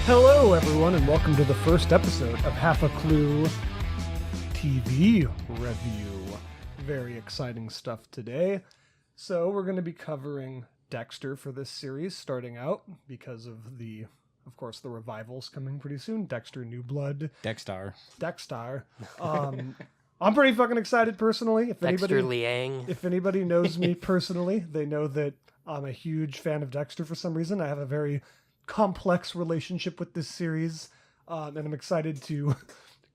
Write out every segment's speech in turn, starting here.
Hello, everyone, and welcome to the first episode of Half a Clue TV Review. Very exciting stuff today. So we're going to be covering Dexter for this series, starting out because of course, the revival's coming pretty soon. Dexter New Blood. Dexter. I'm pretty fucking excited personally. Dexter Liang. If anybody knows me personally, they know that I'm a huge fan of Dexter for some reason. I have a very complex relationship with this series, and I'm excited to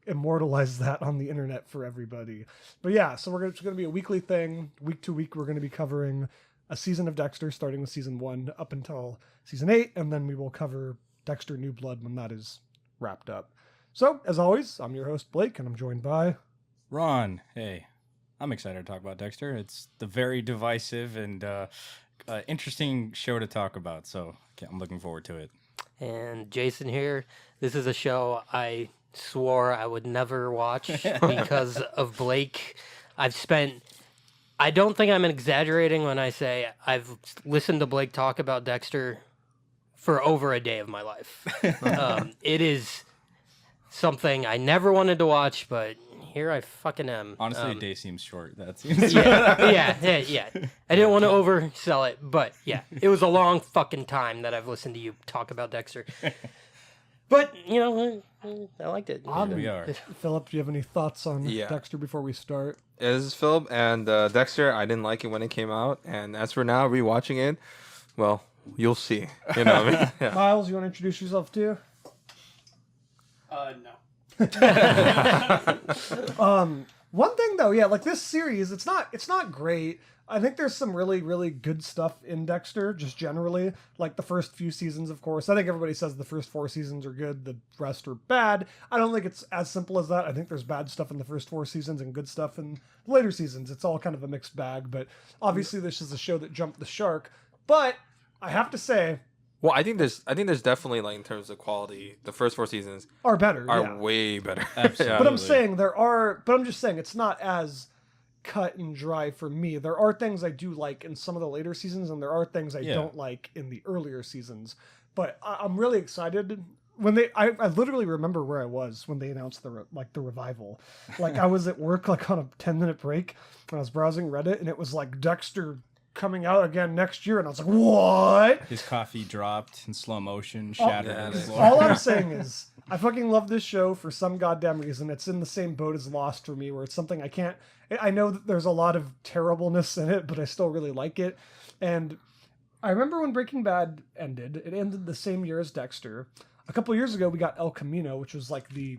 immortalize that on the internet for everybody. But yeah, so it's going to be a weekly thing. Week to week, we're going to be covering a season of Dexter, starting with season 1 up until season 8, and then we will cover Dexter New Blood when that is wrapped up. So, as always, I'm your host, Blake, and I'm joined by... Ron. Hey, I'm excited to talk about Dexter. It's the very divisive and interesting show to talk about, so I'm looking forward to it. And Jason here. This is a show I swore I would never watch because of Blake. I don't think I'm exaggerating when I say I've listened to Blake talk about Dexter for over a day of my life. It is something I never wanted to watch, but here I fucking am. Honestly, a day seems short. That seems yeah. I didn't want to oversell it, but yeah, it was a long fucking time that I've listened to you talk about Dexter. But, you know, I liked it. We are. Philip, do you have any thoughts on Dexter before we start? Yeah, this is Philip, and Dexter, I didn't like it when it came out, and as for now, rewatching it, well, you'll see. You know what I mean? Yeah. Miles, you want to introduce yourself too? No. One thing though, yeah, like this series, it's not great. I think there's some really, really good stuff in Dexter, just generally. Like the first few seasons, of course. I think everybody says the first 4 seasons are good, the rest are bad. I don't think it's as simple as that. I think there's bad stuff in the first 4 seasons and good stuff in the later seasons. It's all kind of a mixed bag, but obviously this is a show that jumped the shark. But I have to say, well, I think there's definitely, like, in terms of quality, the first 4 seasons are better. Are way better. Absolutely. But I'm just saying it's not as cut and dry for me. There are things I do like in some of the later seasons, and there are things I don't like in the earlier seasons. But I'm really excited when I literally remember where I was when they announced the revival. Like I was at work, like on a 10-minute break, and I was browsing Reddit, and it was like Dexter coming out again next year, and I was like, what? His coffee dropped in slow motion, shattered on the floor. All I'm saying is I fucking love this show for some goddamn reason. It's in the same boat as Lost for me, where it's something I know that there's a lot of terribleness in it, but I still really like it. And I remember when Breaking Bad ended, it ended the same year as Dexter. A couple years ago, we got El Camino, which was like the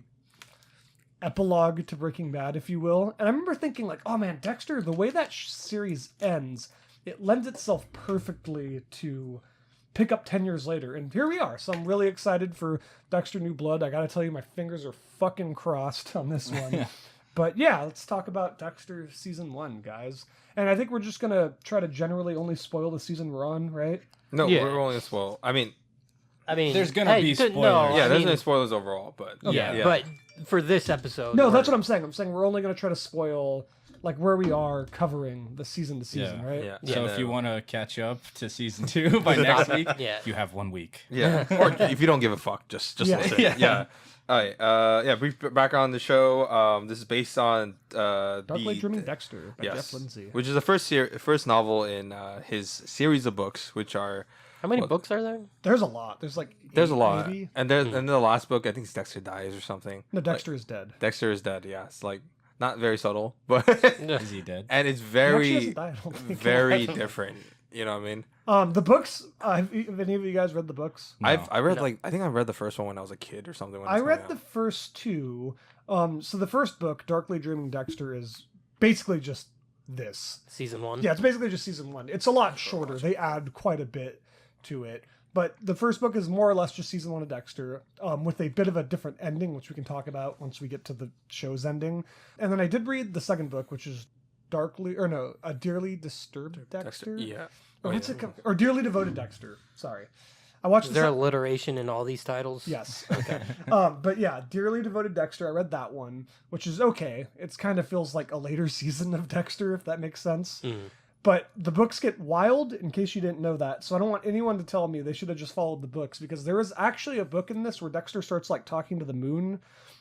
epilogue to Breaking Bad, if you will. And I remember thinking like, oh man, Dexter, the way that series ends, it lends itself perfectly to pick up 10 years later. And here we are. So I'm really excited for Dexter New Blood. I gotta tell you, my fingers are fucking crossed on this one. But yeah, let's talk about Dexter Season 1, guys. And I think we're just gonna try to generally only spoil the season we're on, right? No, we're only going to spoil. I mean, there's gonna be spoilers. There's no spoilers overall, but... Yeah, but for this episode... No, that's what I'm saying. I'm saying we're only going to try to spoil... like where we are covering the season to season, right? Yeah. So if you want to catch up to season 2 by next week, you have 1 week. Yeah. Or if you don't give a fuck, just listen. Yeah. All right. Brief background on the show. This is based on Darkly Dreaming Dexter by Jeff Lindsay, which is the first novel in his series of books, which are... How many books are there? There's a lot. There's a lot. maybe? And then the last book, I think it's Dexter Dies or something. No, Dexter is dead. Dexter is dead, yeah. It's like... not very subtle, but is he dead? And it's very, very different. You know what I mean? The books. Have any of you guys read the books? No. I think I read the first one when I was a kid or something. I read the first 2. So the first book, Darkly Dreaming Dexter, is basically just this season 1. Yeah, it's basically just season 1. It's a lot shorter. They add quite a bit to it. But the first book is more or less just season 1 of Dexter, with a bit of a different ending, which we can talk about once we get to the show's ending. And then I did read the second book, which is A Dearly Disturbed Dexter? Yeah. Or Dearly Devoted Dexter. Sorry. I watched. Is there alliteration in all these titles? Yes. Okay. But yeah, Dearly Devoted Dexter. I read that one, which is okay. It's kind of feels like a later season of Dexter, if that makes sense. But the books get wild, in case you didn't know that. So I don't want anyone to tell me they should have just followed the books, because there is actually a book in this where Dexter starts like talking to the moon,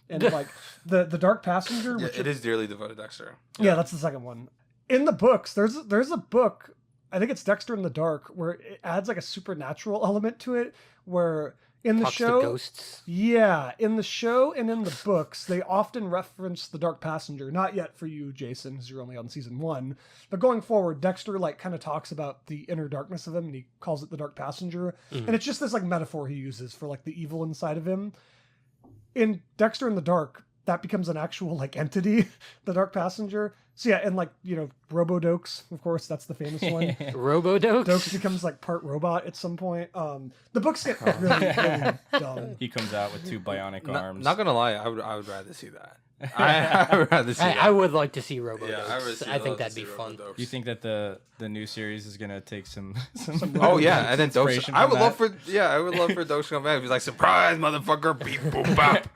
and like the Dark Passenger. Yeah, which it is dearly devoted Dexter. Yeah, that's the second one. In the books, there's a book, I think it's Dexter in the Dark, where it adds like a supernatural element to it, where in the Talks show, to ghosts. yeah, in the show and in the books, they often reference the Dark Passenger. Not yet for you, Jason, because you're only on season 1. But going forward, Dexter like kind of talks about the inner darkness of him, and he calls it the Dark Passenger. And it's just this like metaphor he uses for like the evil inside of him. In Dexter in the Dark, that becomes an actual like entity, the Dark Passenger. So yeah, and like, you know, Robo-Dokes, of course, that's the famous one. Robo-Dokes? Dokes becomes like part robot at some point. The books get really dumb. He comes out with 2 bionic arms. Not gonna lie, I would rather see that. I would rather see that. I would like to see Robo-Dokes. Yeah, I would see- I love think to that'd see be fun. Robo-Dokes. You think that the new series is gonna take some Oh yeah, and then Dokes. inspiration I from would love that? I would love for Dokes to come back. He's like, surprise, motherfucker, beep boop bop.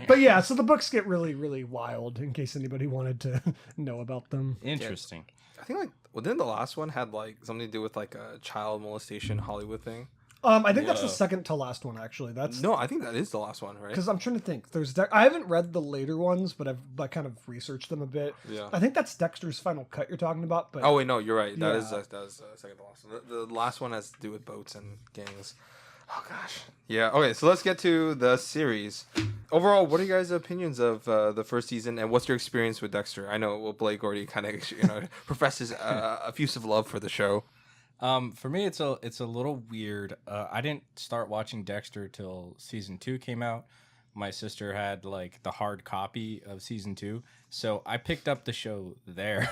But yeah, so the books get really, really wild, in case anybody wanted to know about them. Interesting. I think like, well, didn't the last one had like something to do with like a child molestation Hollywood thing? I think that's the Whoa. second to last one, actually. That's No, I think that is the last one, right? because I'm trying to think. I haven't read the later ones, but I kind of researched them a bit. Yeah. I think that's Dexter's Final Cut you're talking about. But Oh wait, no, you're right. That is Yeah. second to last. The last one has to do with boats and gangs. Oh gosh. Yeah. Okay, so let's get to the series. Overall, what are you guys' opinions of the first season, and what's your experience with Dexter? I know, well, Blake already kind of professes effusive love for the show. For me, it's a little weird. I didn't start watching Dexter till season 2 came out. My sister had like the hard copy of season 2, so I picked up the show there,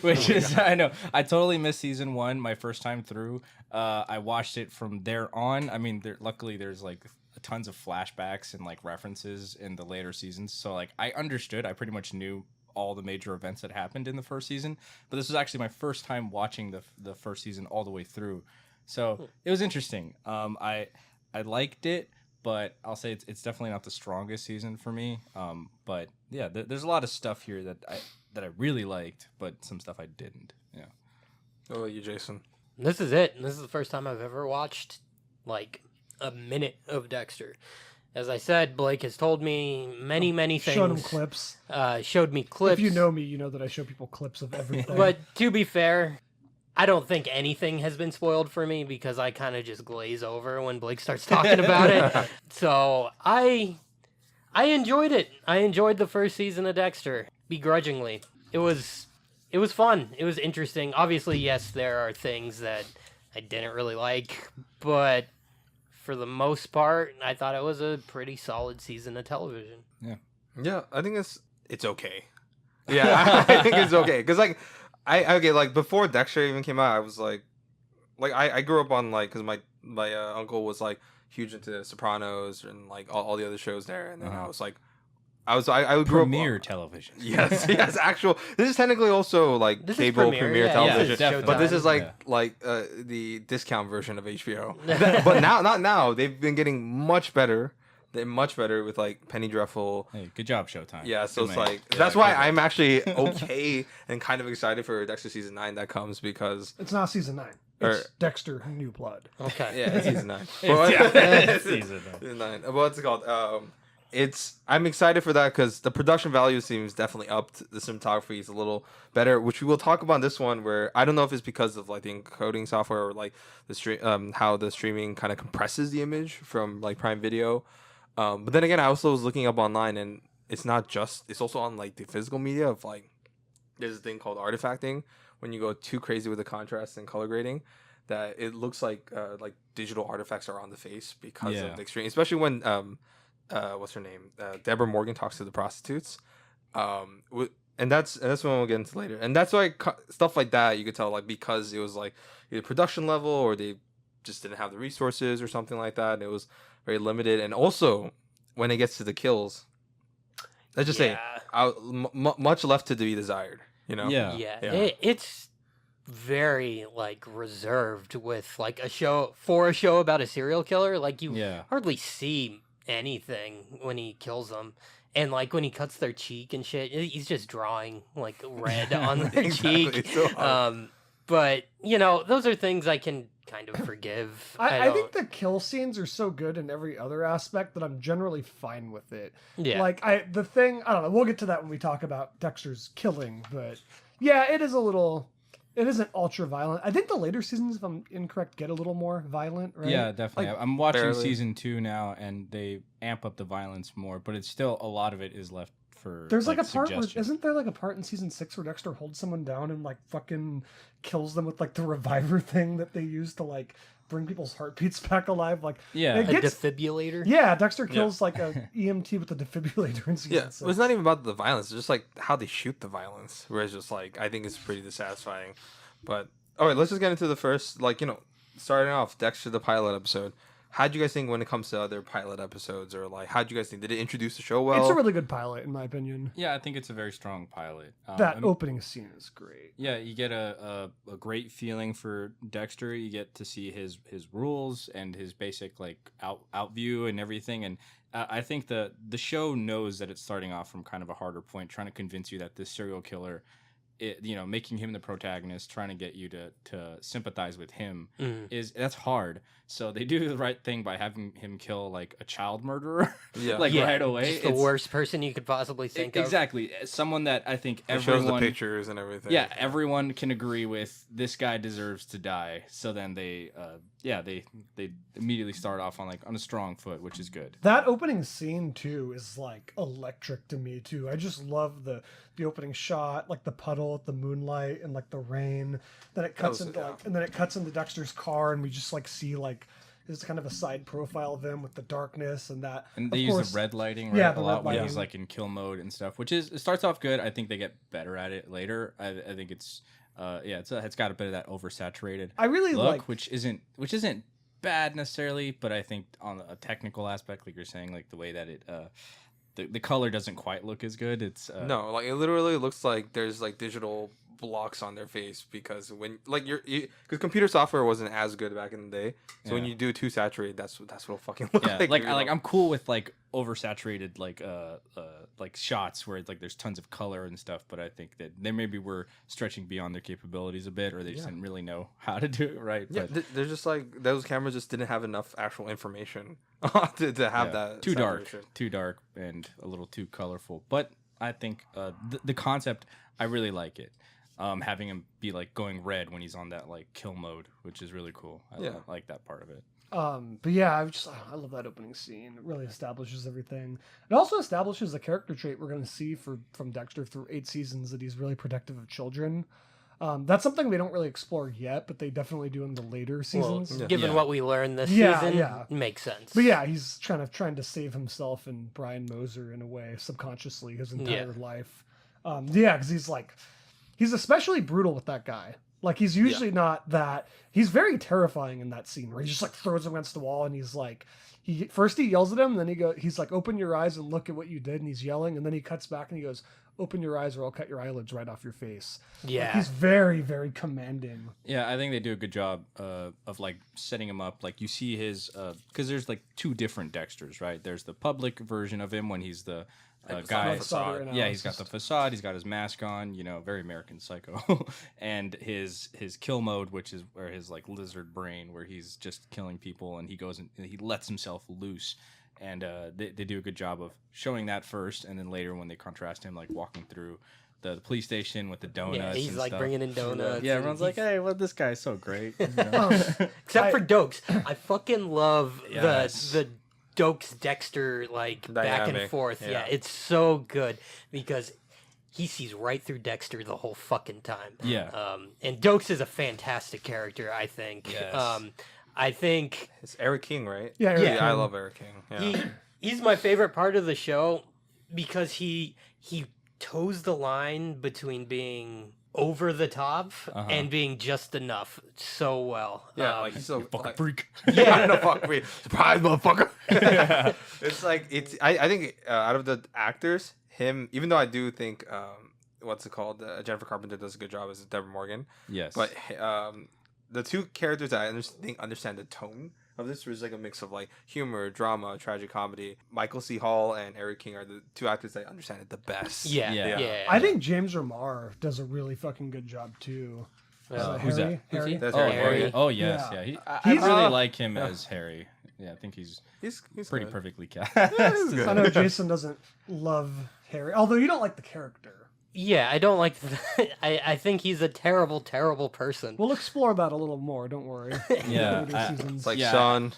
which is I know I totally missed season 1 my first time through. I watched it from there on. I mean, luckily there's like tons of flashbacks and like references in the later seasons, so like I understood. I pretty much knew all the major events that happened in the first season, but this was actually my first time watching the first season all the way through, so it was interesting. I liked it, but I'll say it's definitely not the strongest season for me. But yeah, there's a lot of stuff here that I really liked, but some stuff I didn't. Yeah. What about you, Jason? This is it. This is the first time I've ever watched like a minute of Dexter. As I said, Blake has told me many things. showed him clips. Showed me clips. If you know me, you know that I show people clips of everything. But to be fair, I don't think anything has been spoiled for me because I kind of just glaze over when Blake starts talking about it. So I enjoyed it. I enjoyed the first season of Dexter begrudgingly. It was fun. It was interesting. Obviously, yes, there are things that I didn't really like, but for the most part, I thought it was a pretty solid season of television. Yeah, I think it's okay. Yeah, I think it's okay because like like before Dexter even came out, I was like I grew up on like because my uncle was like huge into Sopranos and like all the other shows there, and then I was like I grew Premiere up television. yes, actual. This is technically also like This is cable Premiere, premiere yeah, television, definitely. but this is like Yeah. the discount version of HBO. But not now. They've been getting much better. They're much better with like Penny Dreadful. Hey, good job, Showtime. Yeah, so Good it's man. like Yeah, that's why good. I'm actually okay and kind of excited for Dexter season 9 that comes because it's not season 9. It's Dexter New Blood. Okay. yeah, it's season 9. It's season 9. Season 9. What's it called? I'm excited for that because the production value seems definitely upped. The cinematography is a little better, which we will talk about in this one. Where I don't know if it's because of like the encoding software or like the stream, how the streaming kind of compresses the image from like Prime Video. But then again, I also was looking up online, and it's not just. It's also on like the physical media of like there's a thing called artifacting when you go too crazy with the contrast and color grading. That it looks like digital artifacts are on the face because of the extreme, especially when what's her name? Deborah Morgan talks to the prostitutes. And that's when we'll get into later. And that's why stuff like that you could tell like because it was like either production level or they just didn't have the resources or something like that. And it was very limited. And also when it gets to the kills, let's just say much left to be desired. You know? Yeah. It's very like reserved with like a show about a serial killer. Like you hardly see anything when he kills them, And like when he cuts their cheek and shit, he's just drawing like red on their cheek. It's so hard. But those are things I can kind of forgive. I think the kill scenes are so good in every other aspect that I'm generally fine with it. Yeah. Like I don't know, we'll get to that when we talk about Dexter's killing, but yeah, it isn't ultra violent. I think the later seasons, if I'm incorrect, get a little more violent, right? Yeah, definitely. Like, I'm watching barely. season 2 now, and they amp up the violence more, but it's still a lot of it is left for. there's like a part suggestion. isn't there like a part in season 6 where Dexter holds someone down and like fucking kills them with like the reviver thing that they use to like bring people's heartbeats back alive? Like Yeah. it a gets, defibrillator. yeah, Dexter kills like a EMT with a defibrillator in season Yeah, 6. it's not even about the violence. It's just like how they shoot the violence. Where it's just like I think it's pretty dissatisfying. But all right, let's just get into the first starting off Dexter the Pilot episode. How'd you guys think when it comes to other pilot episodes, or like how'd you guys think? Did it introduce the show well? It's a really good pilot, in my opinion. Yeah, I think it's a very strong pilot. That opening scene is great. Yeah, you get a great feeling for Dexter. You get to see his rules and his basic like out view and everything. And I think the show knows that it's starting off from kind of a harder point, trying to convince you that this serial killer, making him the protagonist, trying to get you to sympathize with him that's hard. So they do the right thing by having him kill like a child murderer, right away. Just the worst person you could possibly think of. Exactly, someone that I think It everyone shows the pictures and everything. Yeah, everyone can agree with this guy deserves to die. So then they immediately start off on a strong foot, which is good. That opening scene too is like electric to me too. I just love the opening shot, like the puddle, the moonlight, and like the rain. Then it cuts into Dexter's car, and we just like see like there's kind of a side profile of him with the darkness and that. And they use the red lighting, right? Yeah, a the lot red when lighting. he's like in kill mode and stuff, which it starts off good. I think they get better at it later. I think it's it's got a bit of that oversaturated I really look, like which isn't bad necessarily, but I think on a technical aspect, like you're saying, like the way that it the color doesn't quite look as good. It's No, like it literally looks like there's like digital blocks on their face because when like because computer software wasn't as good back in the day, so when you do too saturated, that's what it'll fucking look like. like I'm cool with like oversaturated like shots where it's like there's tons of color and stuff, but I think that they maybe were stretching beyond their capabilities a bit, or they just didn't really know how to do it right. Yeah, but they're just like those cameras just didn't have enough actual information to have that too saturation. dark and a little too colorful. But I think the concept, I really like it. Having him be like going red when he's on that like kill mode, which is really cool. I like that part of it. but yeah, I love that opening scene. It really establishes everything. It also establishes a character trait we're going to see from Dexter through 8 seasons, that he's really protective of children. That's something they don't really explore yet, but they definitely do in the later seasons. Given what we learned this Yeah, season, yeah. makes sense. But yeah, he's trying to save himself and Brian Moser in a way, subconsciously, his entire life. Because he's especially brutal with that guy. Like, he's usually not that. He's very terrifying in that scene where he just like throws him against the wall, and he's like, he yells at him, and then he's like, open your eyes and look at what you did, and he's yelling, and then he cuts back and he goes, open your eyes or I'll cut your eyelids right off your face. Yeah. Like, he's very, very commanding. Yeah, I think they do a good job of like setting him up. Like you see his because there's like 2 different Dexters, right? There's the public version of him when he's the guy. Facade Yeah, he's got the facade. He's got his mask on. Very American Psycho. And his kill mode, which is where his like lizard brain, where he's just killing people and he goes and he lets himself loose. And they do a good job of showing that first, and then later when they contrast him like walking through the police station with the donuts. Yeah, he's and like stuff. bringing in donuts. Yeah, everyone's like, "Hey, well, this guy's so great." Except for Dokes, I fucking love Yes. the Dokes Dexter like back and Dynamic, forth. yeah. Yeah, it's so good because he sees right through Dexter the whole fucking time. Yeah. And Dokes is a fantastic character, I think. Yes. I think It's Eric King, right? Yeah, Eric Yeah. I King. love Eric King. Yeah. he's my favorite part of the show because he toes the line between being over the top and being just enough so well. Yeah, like he's so Fucking freak. Yeah, no, fuck me. Surprise, motherfucker. It's like I think out of the actors, him. Even though I do think what's it called? Jennifer Carpenter does a good job as Deborah Morgan. Yes. But the 2 characters that I think understand the tone of this was like a mix of like humor, drama, tragic comedy. Michael C. Hall and Eric King are the two actors that understand it the best. Yeah. I think James Remar does a really fucking good job too. Who's that? Harry? Who's he? That's Oh, Harry. Harry. Oh, yes, Yeah. yeah. I I really uh, like him as Harry. Yeah, I think he's He's pretty good. perfectly cast. he's good. I know Jason doesn't love Harry, although you don't like the character. Yeah, I don't like. I think he's a terrible, terrible person. We'll explore that a little more. Don't worry. Yeah, Later seasons. It's like Yeah. Sean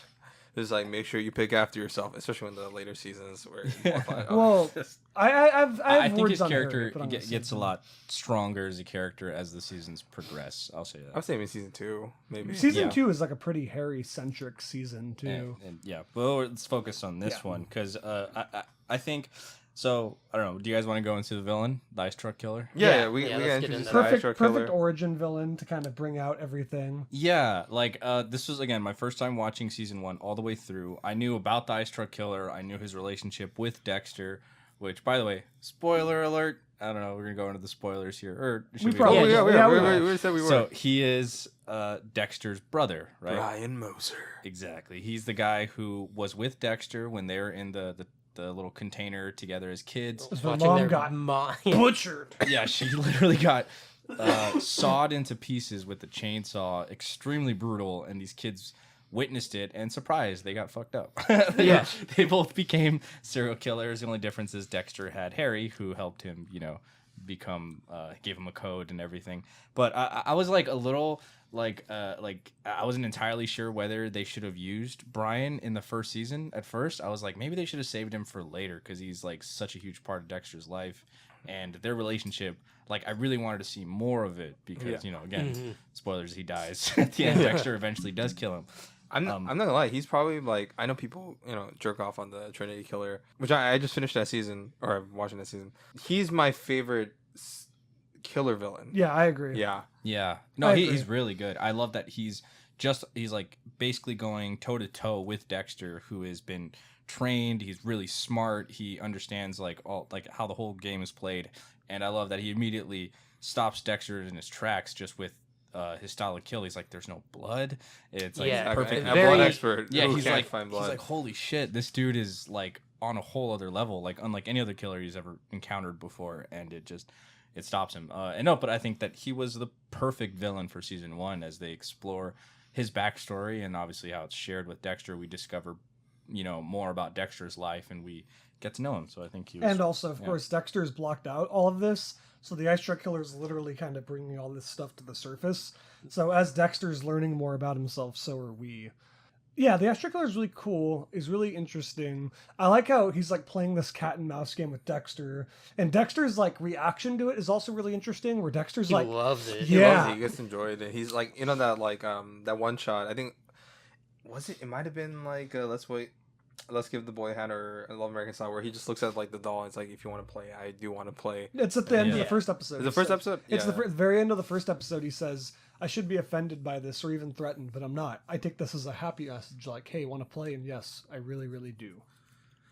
is like, make sure you pick after yourself, especially in the later seasons where. It's more like, oh, Well, I have think words his on Harry, character but I'm gonna gets save a them. lot stronger as a character as the seasons progress. I'll say I that. was saying in season 2, maybe. Season Yeah. 2 is like a pretty Harry centric season too. And yeah, but let's focus on this Yeah. one because I think so. I don't know. Do you guys want to go into the villain, the ice truck killer? Yeah, we let's got get introduced into to the Perfect, Ice Truck perfect Killer. origin villain to kind of bring out everything. Yeah, like this was again my first time watching season 1 all the way through. I knew about the ice truck killer. I knew his relationship with Dexter, which, by the way, spoiler alert. I don't know. We're gonna go into the spoilers here, or should We we? probably- Oh, Yeah, yeah, yeah, we we said we were. So he is Dexter's brother, right? Brian Moser. Exactly. He's the guy who was with Dexter when they were in the little container together as kids. His mom Watching their got mom. butchered. Yeah, she literally got sawed into pieces with the chainsaw. Extremely brutal, and these kids witnessed it and surprised they got fucked up. Yeah. They both became serial killers. The only difference is Dexter had Harry, who helped him, become gave him a code and everything. But I was like a little like I wasn't entirely sure whether they should have used Brian in the first season. At first I was like, maybe they should have saved him for later because he's like such a huge part of Dexter's life and their relationship. Like I really wanted to see more of it because again, spoilers, he dies at the end. Dexter eventually does kill him. I'm not gonna lie. He's probably like, I know people jerk off on the Trinity Killer, which I just finished that season, or I'm watching that season. He's my favorite killer villain. Yeah, I agree. Yeah. Yeah. No, I he's agree. really good. I love that he's like basically going toe to toe with Dexter, who has been trained. He's really smart. He understands like how the whole game is played. And I love that he immediately stops Dexter in his tracks just with his style of kill. He's like, there's no blood. It's like Yeah, perfect. A Very- blood expert. Yeah, who he's can't like, find he's blood. like, holy shit, this dude is like on a whole other level, like unlike any other killer he's ever encountered before, and it stops him. But I think that he was the perfect villain for season 1 as they explore his backstory and obviously how it's shared with Dexter. We discover, more about Dexter's life and we get to know him. So I think he was. And also, of course, Dexter's blocked out all of this, so the ice truck killer is literally kind of bringing all this stuff to the surface. So as Dexter's learning more about himself, so are we. Yeah, the ice truck killer is really cool. Is really interesting. I like how he's like playing this cat and mouse game with Dexter, and Dexter's like reaction to it is also really interesting. Where Dexter's He like, loves it. He Yeah. loves it. He gets enjoyed it. He's like, that like that one shot. I think it might have been like let's give the boy a hand, or I Love American Style, where he just looks at like the doll and it's like, if you want to play, I do want to play. it's at the end of the Yeah. first episode. Is he the first says- episode? It's Yeah. the very end of the first episode. He says, I should be offended by this or even threatened, but I'm not. I take this as a happy message, like, hey, want to play? And yes, I really, really do.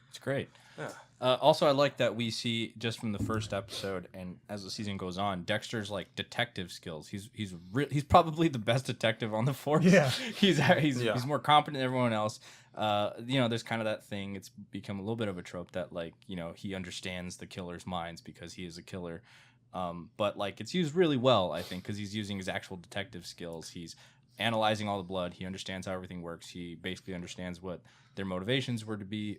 It's great. Yeah. Also, I like that we see just from the first episode, and as the season goes on, Dexter's like detective skills. He's probably the best detective on the force. Yeah. he's more competent than everyone else. There's kind of that thing. It's become a little bit of a trope that like he understands the killer's minds because he is a killer. But like it's used really well, I think, because he's using his actual detective skills. He's analyzing all the blood. He understands how everything works. He basically understands what their motivations were to be,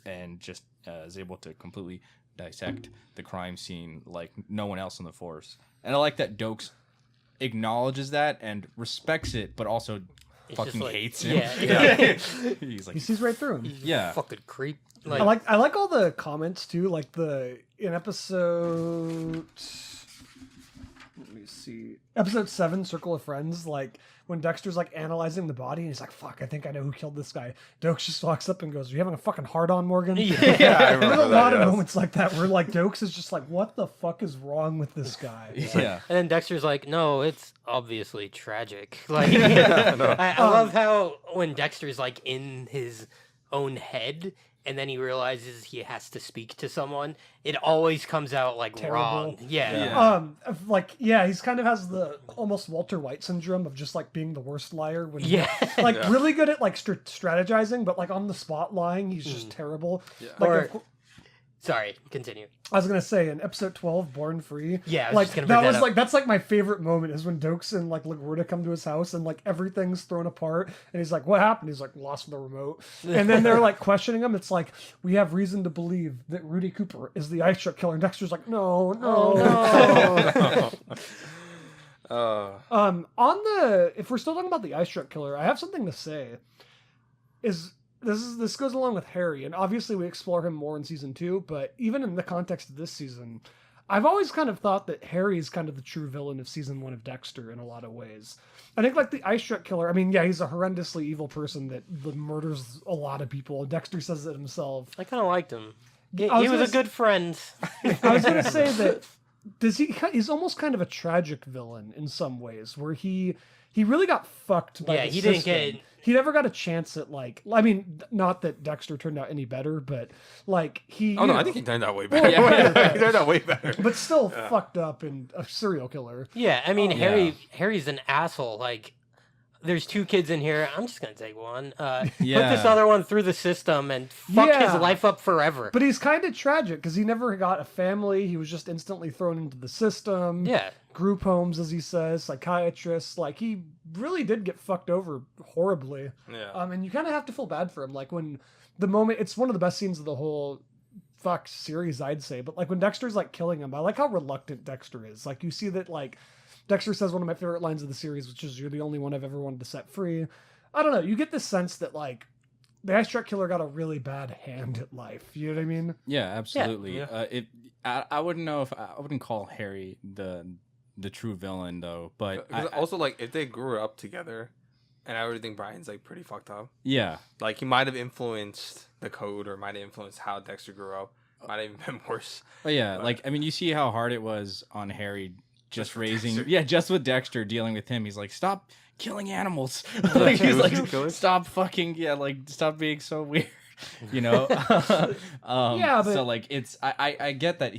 and just is able to completely dissect the crime scene like no one else in the force. And I like that Dokes acknowledges that and respects it, but also It's fucking just like- hates him. yeah. He's like, He sees right through him. He's a Yeah. fucking creep. I like all the comments too, like in episode, let me see, episode 7, Circle of Friends, like when Dexter's like analyzing the body and he's like, fuck, I think I know who killed this guy. Dokes just walks up and goes, are you having a fucking hard on, Morgan? Yeah, I There's remember a that. lot of yes. moments like that where like Dokes is just like, what the fuck is wrong with this guy? yeah. And then Dexter's like, no, it's obviously tragic. Like, I love how when Dexter's like in his own head, and then he realizes he has to speak to someone, it always comes out like Terrible. wrong. Yeah. Yeah. He's kind of has the almost Walter White syndrome of just like being the worst liar when Yeah. like really good at like strategizing, but like on the spot lying, he's just terrible. Yeah. Like Or- Sorry, continue. I was gonna say in episode 12, Born Free. Yeah, I was like just gonna that bring was that up. like that's like my favorite moment is when Dokes and like LaGuardia come to his house and like everything's thrown apart and he's like, "What happened?" He's like, "Lost the remote." And then they're like questioning him. It's like, "We have reason to believe that Rudy Cooper is the ice truck killer." And Dexter's like, "No, no, no. On the if we're still talking about the ice truck killer, I have something to say. This goes along with Harry, and obviously we explore him more in season 2, but even in the context of this season, I've always kind of thought that Harry is kind of the true villain of season 1 of Dexter in a lot of ways. I think like the ice truck killer, I mean, yeah, he's a horrendously evil person that murders a lot of people. Dexter says it himself. I kind of liked him. He I was was gonna a good friend. I was going to say that he's almost kind of a tragic villain in some ways, where he really got fucked by Yeah, the he didn't system. get- He never got a chance at like. I mean, not that Dexter turned out any better, but like he. Oh you no, know, I think he turned out way better. yeah. He turned out way better. but still fucked up and a serial killer. Yeah, I mean, Yeah. Harry's an asshole. Like, there's 2 kids in here. I'm just gonna take one. Put this Yeah. other one through the system and fuck Yeah. his life up forever. But he's kind of tragic because he never got a family. He was just instantly thrown into the system. yeah, Group homes, as he says, psychiatrists. Like he really did get fucked over horribly. Yeah. And you kind of have to feel bad for him. Like when the moment, it's one of the best scenes of the whole series, I'd say. But like when Dexter's like killing him, I like how reluctant Dexter is. Like you see that like Dexter says one of my favorite lines of the series, which is, "You're the only one I've ever wanted to set free." I don't know. You get this sense that like the ice truck killer got a really bad hand at life. You know what I mean? Yeah, absolutely. Yeah. I wouldn't know if I wouldn't call Harry the true villain though, but Also, like, if they grew up together, and I would think Brian's like pretty fucked up. yeah, Like, he might have influenced the code, or might have influenced how Dexter grew up. Might have even been worse. but yeah, But- like I mean, you see how hard it was on Harry just with raising, Dexter. just with Dexter dealing with him. He's like, stop killing animals. Like, he's like, Killers? stop fucking like stop being so weird. You know? Yeah, but- so like it's I get that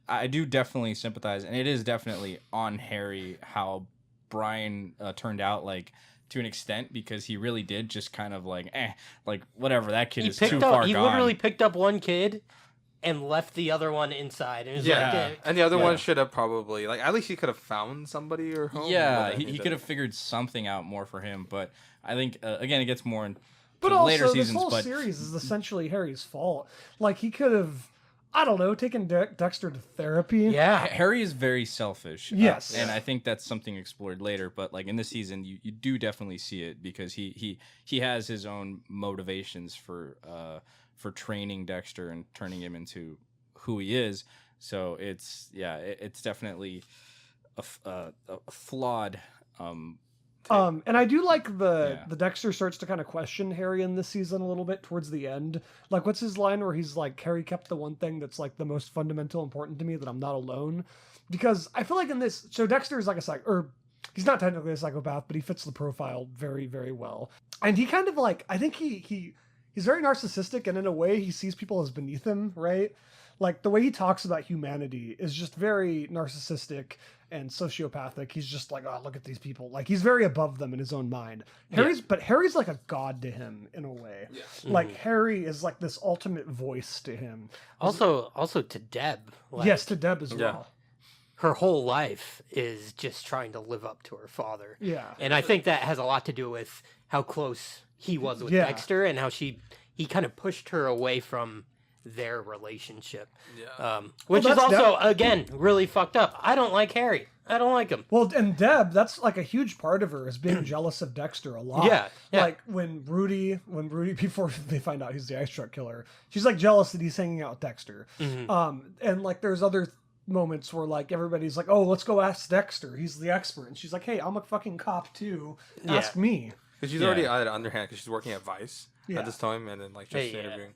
I do definitely sympathize, and it is definitely on Harry how Brian turned out, like to an extent, because he really did just kind of like like whatever, that kid he is too picked far up. He gone. literally picked up one kid and left the other one inside. And it was Yeah. like, And the other Yeah. one should have probably, like, at least he could have found somebody or home. Yeah, but he didn't. could have figured something out more for him, but I think again it gets more in But to also, later this seasons. whole But series is essentially Harry's fault. Like he could have, I don't know, taken Dexter to therapy. yeah, Harry is very selfish. Yes. And I think that's something explored later. But like in this season, you do definitely see it because he has his own motivations for training Dexter and turning him into who he is. So it's definitely a flawed. And I do like Yeah. the Dexter starts to kind of question Harry in this season a little bit towards the end. Like, what's his line where he's like, "Harry kept the one thing that's like the most fundamental important to me, that I'm not alone." Because I feel like in this, so Dexter is like he's not technically a psychopath, but he fits the profile very, very well. And he kind of like, I think he's very narcissistic, and in a way he sees people as beneath him, right? Like the way he talks about humanity is just very narcissistic and sociopathic. He's just like, "Oh, look at these people." Like he's very above them in his own mind. But Harry's like a god to him in a way. Yeah. Like Harry is like this ultimate voice to him. Also to Deb. Like, Yes, to Deb as Yeah. well. her whole life is just trying to live up to her father. Yeah. And I think that has a lot to do with how close he was with Yeah. Dexter and how he kind of pushed her away from their relationship. Yeah. Which Well, is that's also, again, really fucked up. I don't like Harry. I don't like him. Well, and Deb, that's like a huge part of her, is being jealous of Dexter a lot. Yeah, yeah. Like when Rudy, before they find out he's the ice truck killer, she's like jealous that he's hanging out with Dexter. Mhm. And like there's other moments where like everybody's like, "Oh, let's go ask Dexter. He's the expert." And she's like, "Hey, I'm a fucking cop too. Ask me." Because she's Yeah. already at it underhand, because she's working at Vice Yeah. at this time, and then like just Yeah. interviewing,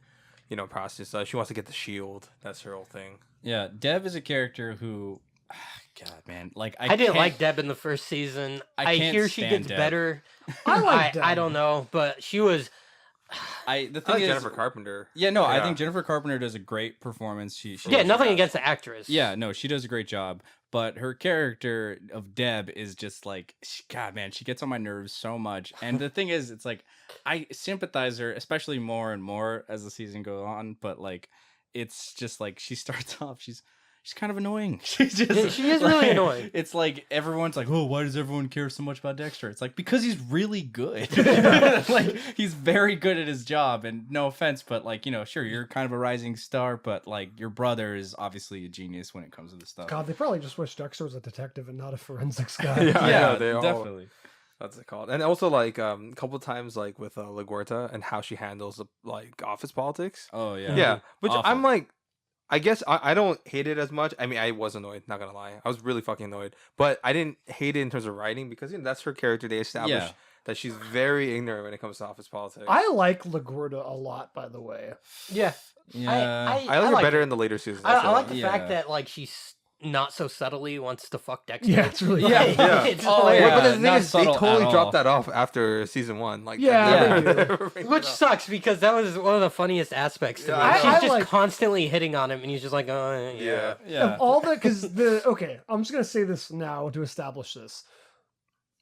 process. She wants to get the shield. That's her whole thing. Yeah, Dev is a character who, God, man, like I didn't can't- like Deb in the first season. I I can't hear she stand gets Deb. better. I like Deb. I don't know, but she was The I thing like is, Jennifer Carpenter. yeah, no, I Yeah. think Jennifer Carpenter does a great performance. She Yeah, nothing Yeah. against the actress. Yeah, no, she does a great job. But her character of Deb is just like, God, man, she gets on my nerves so much. And the thing is, it's like, I sympathize her, especially more and more as the season goes on. But like, it's just like she starts off, she's kind of annoying. She's just, Yeah, she is really annoying. It's like everyone's like, oh, why does everyone care so much about Dexter? It's like because he's really good. Like he's very good at his job. And no offense, but like, sure, you're kind of a rising star, but like your brother is obviously a genius when it comes to this stuff. God, they probably just wish Dexter was a detective and not a forensics guy. Yeah, I Yeah, know, they all- definitely. That's it called. And also like a couple times like with LaGuerta and how she handles the like office politics. Oh yeah. Yeah, which Awful. I'm like, I guess I don't hate it as much. I mean, I was annoyed, not gonna lie. I was really fucking annoyed, but I didn't hate it in terms of writing because that's her character. They established Yeah. that she's very ignorant when it comes to office politics. I like LaGuerta a lot, by the way. Yeah. Yeah. I like her like better it. in the later seasons. I like the Yeah. fact that like she's not so subtly wants to fuck Dexter. Yeah, it's really Yeah. funny. Yeah. It's Oh, hilarious. yeah. But the thing not is, they subtle totally at dropped all. that off after season 1. Like, Yeah, they they never bring it Which up. sucks because that was one of the funniest aspects to Yeah, me. I- She's I just like- constantly hitting on him, and he's just like, oh, yeah. Yeah. Of all the, because okay, I'm just gonna say this now to establish this.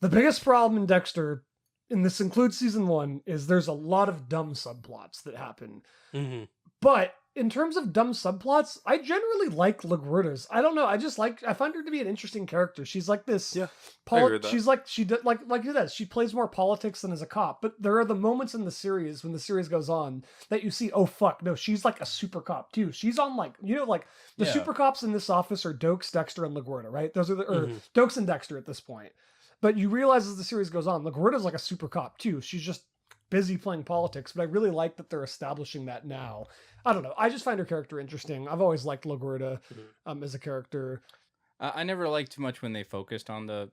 The biggest problem in Dexter, and this includes season 1, is there's a lot of dumb subplots that happen. hmm But in terms of dumb subplots, I generally like LaGuerta's. I don't know. I find her to be an interesting character. She's like this. Yeah, I agree with that. She's like like you said. She plays more politics than as a cop. But there are the moments in the series when the series goes on that you see. Oh fuck, no, she's like a super cop too. She's on like like the Yeah. super cops in this office are Dokes, Dexter, and LaGuerta, right? Those are or Mhm. Dokes and Dexter at this point. But you realize as the series goes on, LaGuerta's like a super cop too. She's just busy playing politics, but I really like that they're establishing that now. I don't know. I just find her character interesting. I've always liked LaGuerta as a character. I never liked too much when they focused on the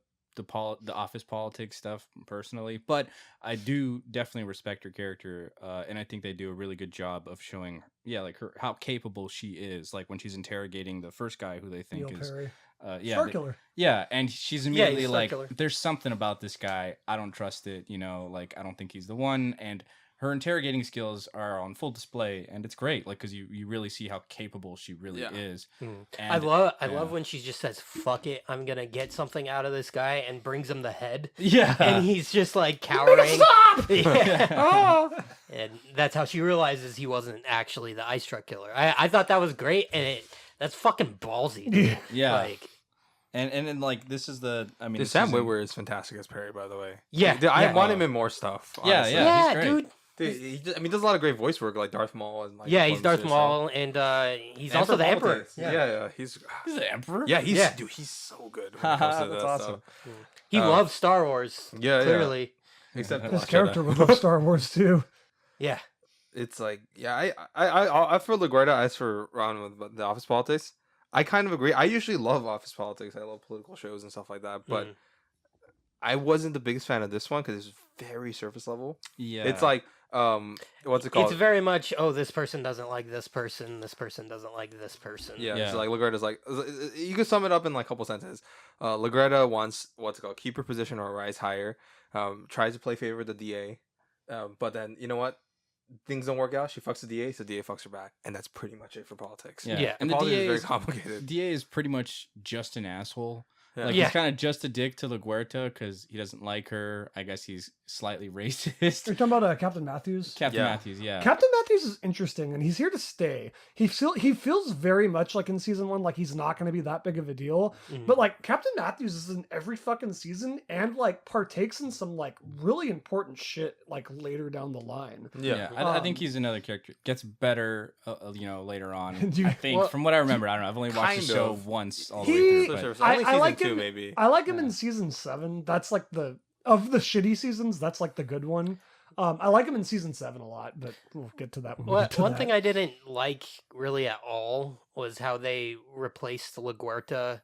office politics stuff personally, but I do definitely respect her character, and I think they do a really good job of showing, like how capable she is. Like when she's interrogating the first guy who they think Neil is, Perry. yeah, Starkiller. yeah, and she's immediately he's like, circular. "There's something about this guy. I don't trust it. Like I don't think he's the one." And her interrogating skills are on full display, and it's great. Like because you really see how capable she really Yeah. is. I And- love yeah. when she just says "fuck it," I'm gonna get something out of this guy, and brings him the head, Yeah, and he's just like cowering. Stop! Yeah. Ah! And that's how she realizes he wasn't actually the ice truck killer. I thought that was great, and that's fucking ballsy. Dude. yeah. Like, And then like this is the Dude, Sam Witwer is fantastic as Perry, by the way. Yeah, Dude, I yeah. want him in more stuff. Yeah, honestly. yeah. he's great. dude. Dude, he does a lot of great voice work, like Darth Maul and like. Yeah, he's Darth Clemson, Maul, and he's also the Emperor. Politics. Yeah, he's the emperor. yeah, Yeah. dude, he's so good. When it comes to That's that awesome. stuff. He loves Star Wars. Yeah, yeah. Clearly. Except His Last character Jedi. would love Star Wars too. Yeah. It's like, yeah, I for LaGuerta, as for Ron with the office politics, I kind of agree. I usually love office politics. I love political shows and stuff like that, but I wasn't the biggest fan of this one because it's very surface level. Yeah, It's like, what's it called? It's very much, this person doesn't like this person doesn't like this person. Yeah, Yeah. so like LaGuerta's like, you can sum it up in like a couple sentences. LaGuerta wants, what's it called, keep her position or rise higher. Tries to play favor with the DA, but then you know what? Things don't work out. She fucks the DA, so the DA fucks her back, and that's pretty much it for politics. yeah. Yeah. And the Politics DA is very is complicated. DA is pretty much just an asshole. Yeah. Like Yeah. he's kind of just a dick to LaGuerta because he doesn't like her. I guess he's slightly racist. You're talking about Captain Matthews? Captain Yeah. Matthews, yeah. Captain Matthews is interesting, and he's here to stay. He feels very much like in season 1, like he's not going to be that big of a deal. Mhm. But like Captain Matthews is in every fucking season, and like partakes in some like really important shit like later down the line. Yeah, I think he's another character. Gets better, later on. Do you- I think well, from what I remember, I don't know. I've only watched the kind show of. once all the He- way So through. surface- only I season like 2 him- maybe. I like him Yeah. in season 7. That's like of the shitty seasons, that's like the good one. I like him in season 7 a lot, but we'll get to that when we Well, get to one that. thing I didn't like really at all was how they replaced LaGuerta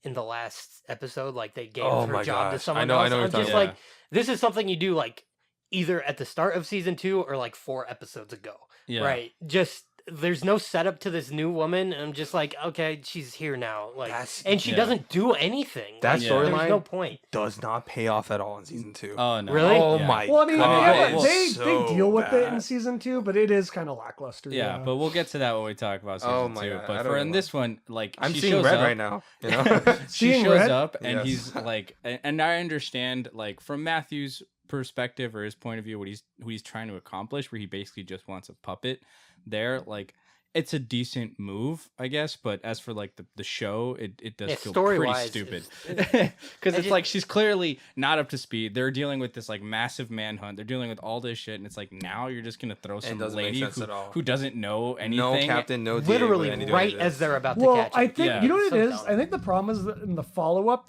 in the last episode. Like they gave Oh her my job to gosh. someone I know else. what you're I'm talking just about. like, this is something you do like either at the start of season 2 or like 4 episodes ago, Yeah. right? Just there's no setup to this new woman. And I'm just like, okay, she's here now. Like, That's- and she yeah. doesn't do anything. That Like, storyline there's no point. does not pay off at all in season 2. Oh no. Really? Oh Yeah. my Well, I mean, god. yeah, well, they so deal with it in bad. season 2, but it is kind of lackluster. Yeah, but we'll get to that when we talk about season Oh my 2. God, I But don't for in know. this one, like I'm she seeing shows red up, right now. You know? she Seeing shows red? up and Yes. he's like, and I understand like from Matthew's perspective or his point of view, what he's trying to accomplish, where he basically just wants a puppet there. Like, it's a decent move, I guess, but as for like the show, it does Yeah, feel pretty story-wise, stupid it's- because it's just- like she's clearly not up to speed. They're dealing with this like massive manhunt. They're dealing with all this shit, and it's like now you're just gonna throw some doesn't make lady sense at all. who doesn't know anything. No captain, no DA, Literally wouldn't do right any of as this. they're about to Well, catch I it. think Yeah. you know what it So is. dumb. I think the problem is that in the follow up,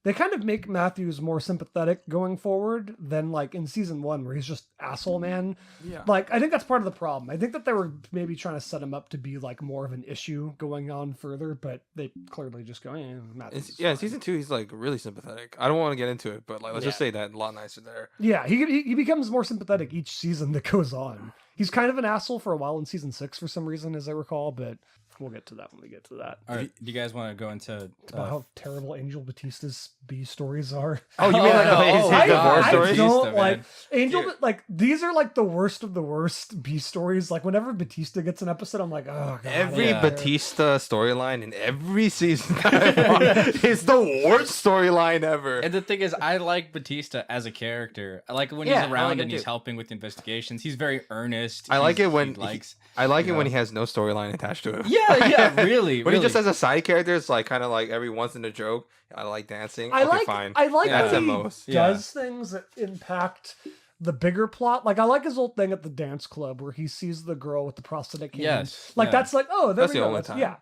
they kind of make Matthews more sympathetic going forward than like in season 1 where he's just asshole man. Yeah. Like I think that's part of the problem. I think that they were maybe trying to set him up to be like more of an issue going on further, but they clearly just go, Matthews. is Yeah, in fine." season 2 he's like really sympathetic. I don't want to get into it, but like let's just Yeah. say that a lot nicer there. Yeah, he becomes more sympathetic each season that goes on. He's kind of an asshole for a while in season 6 for some reason, as I recall, but we'll get to that when we get to that. All right, do you guys want to go into? About how terrible Angel Batista's B stories are. Oh, you mean like Oh, his I- divorce I story? don't Batista, like man. Angel. Dude. Like these are like the worst of the worst B stories. Like whenever Batista gets an episode, I'm like, oh god. Every Yeah. Batista storyline in every season that I watch is the worst storyline ever. And the thing is, I like Batista as a character. I like when Yeah, he's I around like him and he's too. helping with investigations. He's very earnest. I like He's- it when he likes. I like it when know. he has no storyline attached to him. Yeah, really. When really. he just has a side character, it's like kind of like every once in a joke. I like dancing. I okay, like fine. I like Yeah. That's that at he most. Yeah. does things that impact the bigger plot. Like I like his old thing at the dance club where he sees the girl with the prosthetic hand. Yes, Like yeah. that's like, oh, there That's we the go. only That's- time. Yeah.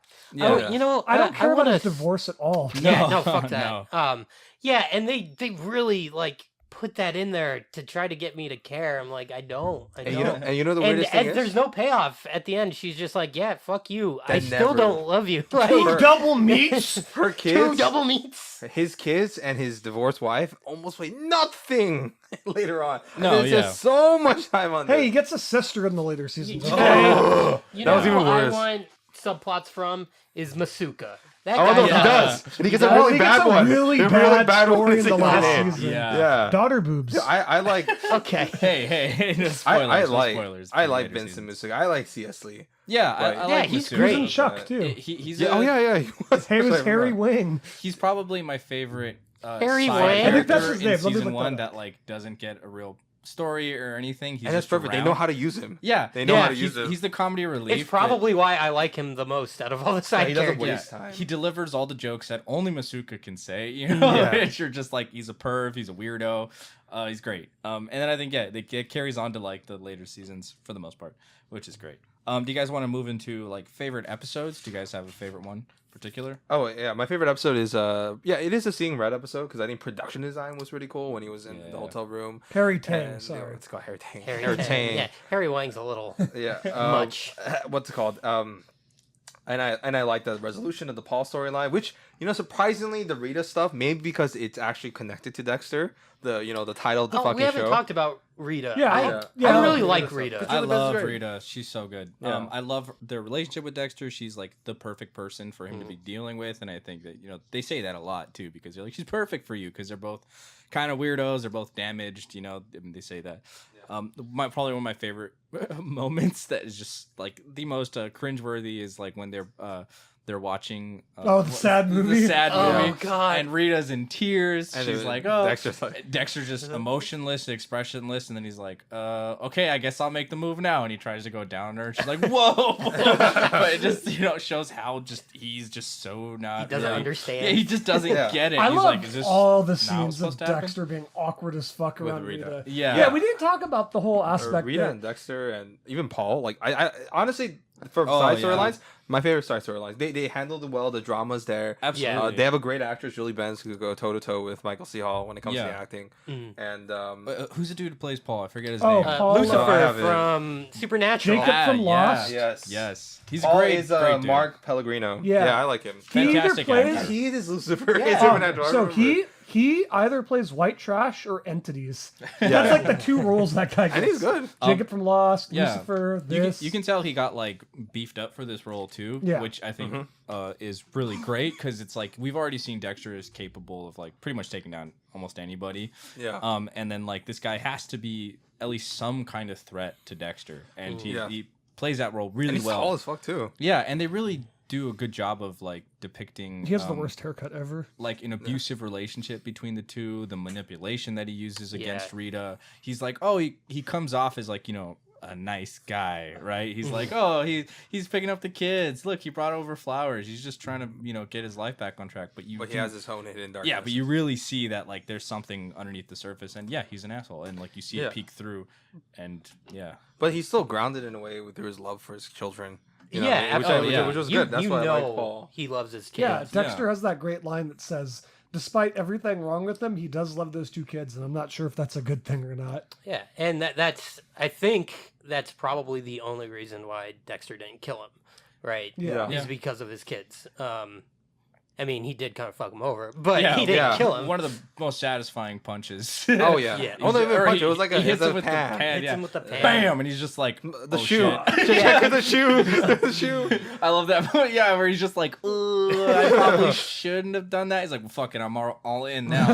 Yeah. Oh, you know, I don't care about wanna- his divorce at all. Yeah, No, no, fuck that. no. Yeah, and they really like put that in there to try to get me to care. I'm like, I don't. And you know the And, weirdest thing there's is? no payoff at the end. She's just like, yeah, fuck you. I That still never- don't love you. Like, Two double meats. Her two kids, double meats. his kids and his divorced wife almost play nothing later on. No, There's yeah. just so much time on Hey, this. he gets a sister in the later seasons. You Okay. know, you That know was even who worse. I want subplots from is Masuka. That Oh guy no, he Yeah. does. And he gets a Oh, really he gets bad a one. really A bad one story in the season last eight. season. Yeah. Yeah. Daughter boobs. I like Okay. Hey, no spoilers. I no like spoilers I for like later Vincent seasons. Music. I like C.S. Lee. Yeah, Right. I Yeah, like he's Masuda. He was in great. Chuck too. He's Yeah, a- yeah. He was, Hey, it was I Harry forgot. Wing. He's probably my favorite Harry side Wang? I character think that's his in name. Let me season look that one up. that like doesn't get a real story or anything. He's And that's just perfect. They around. know how to use him. Yeah, They know how to he's, use him. He's the comedy relief. It's probably why I like him the most out of all the side he doesn't characters. waste time. He delivers all the jokes that only Masuka can say. You know, Yeah. Which you're just like he's a perv, he's a weirdo. He's great. And then I think it carries on to like the later seasons for the most part, which is great. Do you guys want to move into like favorite episodes? Do you guys have a favorite one in particular? Oh yeah, my favorite episode is it is a Seeing Red episode because I think production design was really cool when he was in Yeah. the hotel room. Harry Tang. And, Sorry. it's called Harry Tang. Harry Tang. Yeah, Harry Wang's a little Yeah. much. What's it called? And I like the resolution of the Paul storyline, which surprisingly the Rita stuff, maybe because it's actually connected to Dexter, the title of the Oh, fucking we haven't show. talked about Rita. Yeah, I really Rita like stuff. Rita. It's I really- that's love great. Rita. She's so good. Yeah. I love their relationship with Dexter. She's like the perfect person for him to Mm. be dealing with, and I think that they say that a lot too because they're like she's perfect for you because they're both kind of weirdos. They're both damaged. They say that. Probably one of my favorite moments that is just like the most cringeworthy is like when they're watching The sad movie. the sad Oh, movie, God. and Rita's in tears. And She's then like, oh, Dexter's like- just emotionless, expressionless, and then he's like, okay, I guess I'll make the move now, and he tries to go down on her. And she's like, whoa, but it just shows how he's just so not. He doesn't understand. Yeah, he just doesn't Yeah. get it. I He's love like, is this all the now scenes of supposed to happen? Dexter being awkward as fuck With around Rita. Rita. Yeah. Yeah, we didn't talk about the whole aspect. Rita that- and Dexter and even Paul. Like I honestly for Oh, side yeah. storylines, my favorite side storylines. They handled it well. The drama's there. Absolutely. They have a great actress, Julie Benz, who could go toe to toe with Michael C. Hall when it comes to Yeah. the acting. Mm. And Who's the dude who plays Paul? I forget his Oh, name. Paul- I Lucifer have it. from Supernatural. Jacob from Lost? Yes. He's Paul great. is great dude. Mark Pellegrino. Yeah. I like him. He either Fantastic plays. actor. He is Lucifer. Yeah. in Oh, Supernatural. I so remember. He either plays white trash or entities. That's like the 2 roles that guy gets. And he's good. Jacob from Lost, yeah. Lucifer, this. You can tell he got like beefed up for this role too, Yeah. which I think is really great because it's like we've already seen Dexter is capable of like pretty much taking down almost anybody. Yeah. And then like this guy has to be at least some kind of threat to Dexter, and he plays that role really and he's well. tall as fuck too. Yeah, and they really do a good job of like depicting. He has the worst haircut ever. Like an abusive relationship between the two, the manipulation that he uses against Rita. He's like, oh, he comes off as like, you know, a nice guy, right? He's like, oh, he's picking up the kids. Look, he brought over flowers. He's just trying to, you know, get his life back on track. But he has his own hidden darkness. Yeah, but you really see that like there's something underneath the surface, and yeah, he's an asshole, and like you see it peek through, and yeah. But he's still grounded in a way through his love for his children. You know, Yeah, which was good. That's why I like Paul. He loves his kids. Yeah, Dexter has that great line that says, despite everything wrong with him, he does love those 2 kids, and I'm not sure if that's a good thing or not. Yeah, and that's I think that's probably the only reason why Dexter didn't kill him, right? Yeah. Is because of his kids. I mean, he did kind of fuck him over, but he didn't kill him. One of the most satisfying punches. Oh yeah. Yeah. Oh, no, punch. It was like he hits him with pan. the pan. Hits him with the pan. Bam, and he's just like The oh, shoe. shit. Yeah, the shoe. The shoe. I love that moment. Yeah, where he's just like, I probably shouldn't have done that. He's like, well, fuck it, I'm all in now.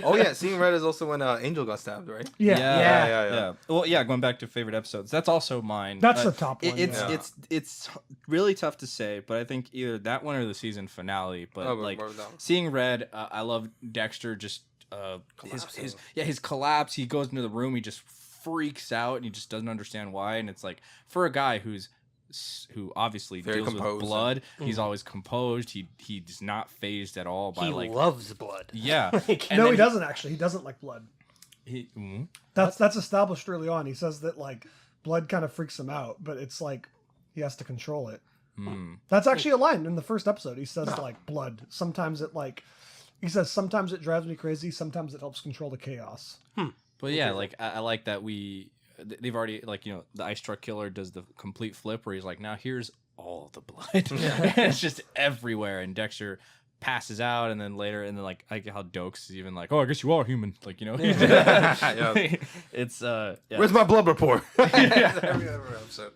Oh yeah, seeing red is also when Angel got stabbed, right? Yeah. Well, yeah. Going back to favorite episodes, that's also mine. That's the top one. It's really tough to say, but I think either that one or the season finale. But like seeing red, I love Dexter. Just his collapse. He goes into the room. He just freaks out and he just doesn't understand why. And it's like for a guy who obviously very deals with blood, he's always composed. He's not phased at all by he loves blood. Yeah. No, he doesn't actually. He doesn't like blood. Mm-hmm. That's established early on. He says that like blood kind of freaks him out, but it's like he has to control it. That's actually a line in the first episode. He says like blood. Sometimes it sometimes it drives me crazy. Sometimes it helps control the chaos. But yeah, like I like that they've already like, you know, the ice truck killer does the complete flip where he's like, now here's all the blood. And it's just everywhere, and Dexter passes out, and then later, and then like I like how Dokes is even like, oh, I guess you are human, like, you know. It's where's my blood report? Every episode.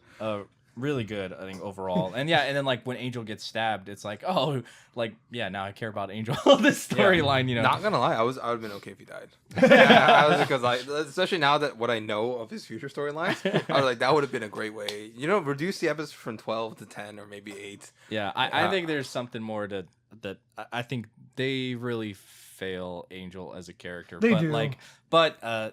Really good, I think, overall. And yeah, and then like when Angel gets stabbed, it's like, oh, like, yeah, now I care about Angel. This storyline, you know. Not gonna lie, I would have been okay if he died. I was, because like, especially now that what I know of his future storylines, I was like, that would have been a great way. You know, reduce the episodes from 12 to 10 or maybe 8. Yeah, I think there's something more to that. I think they really fail Angel as a character. They do.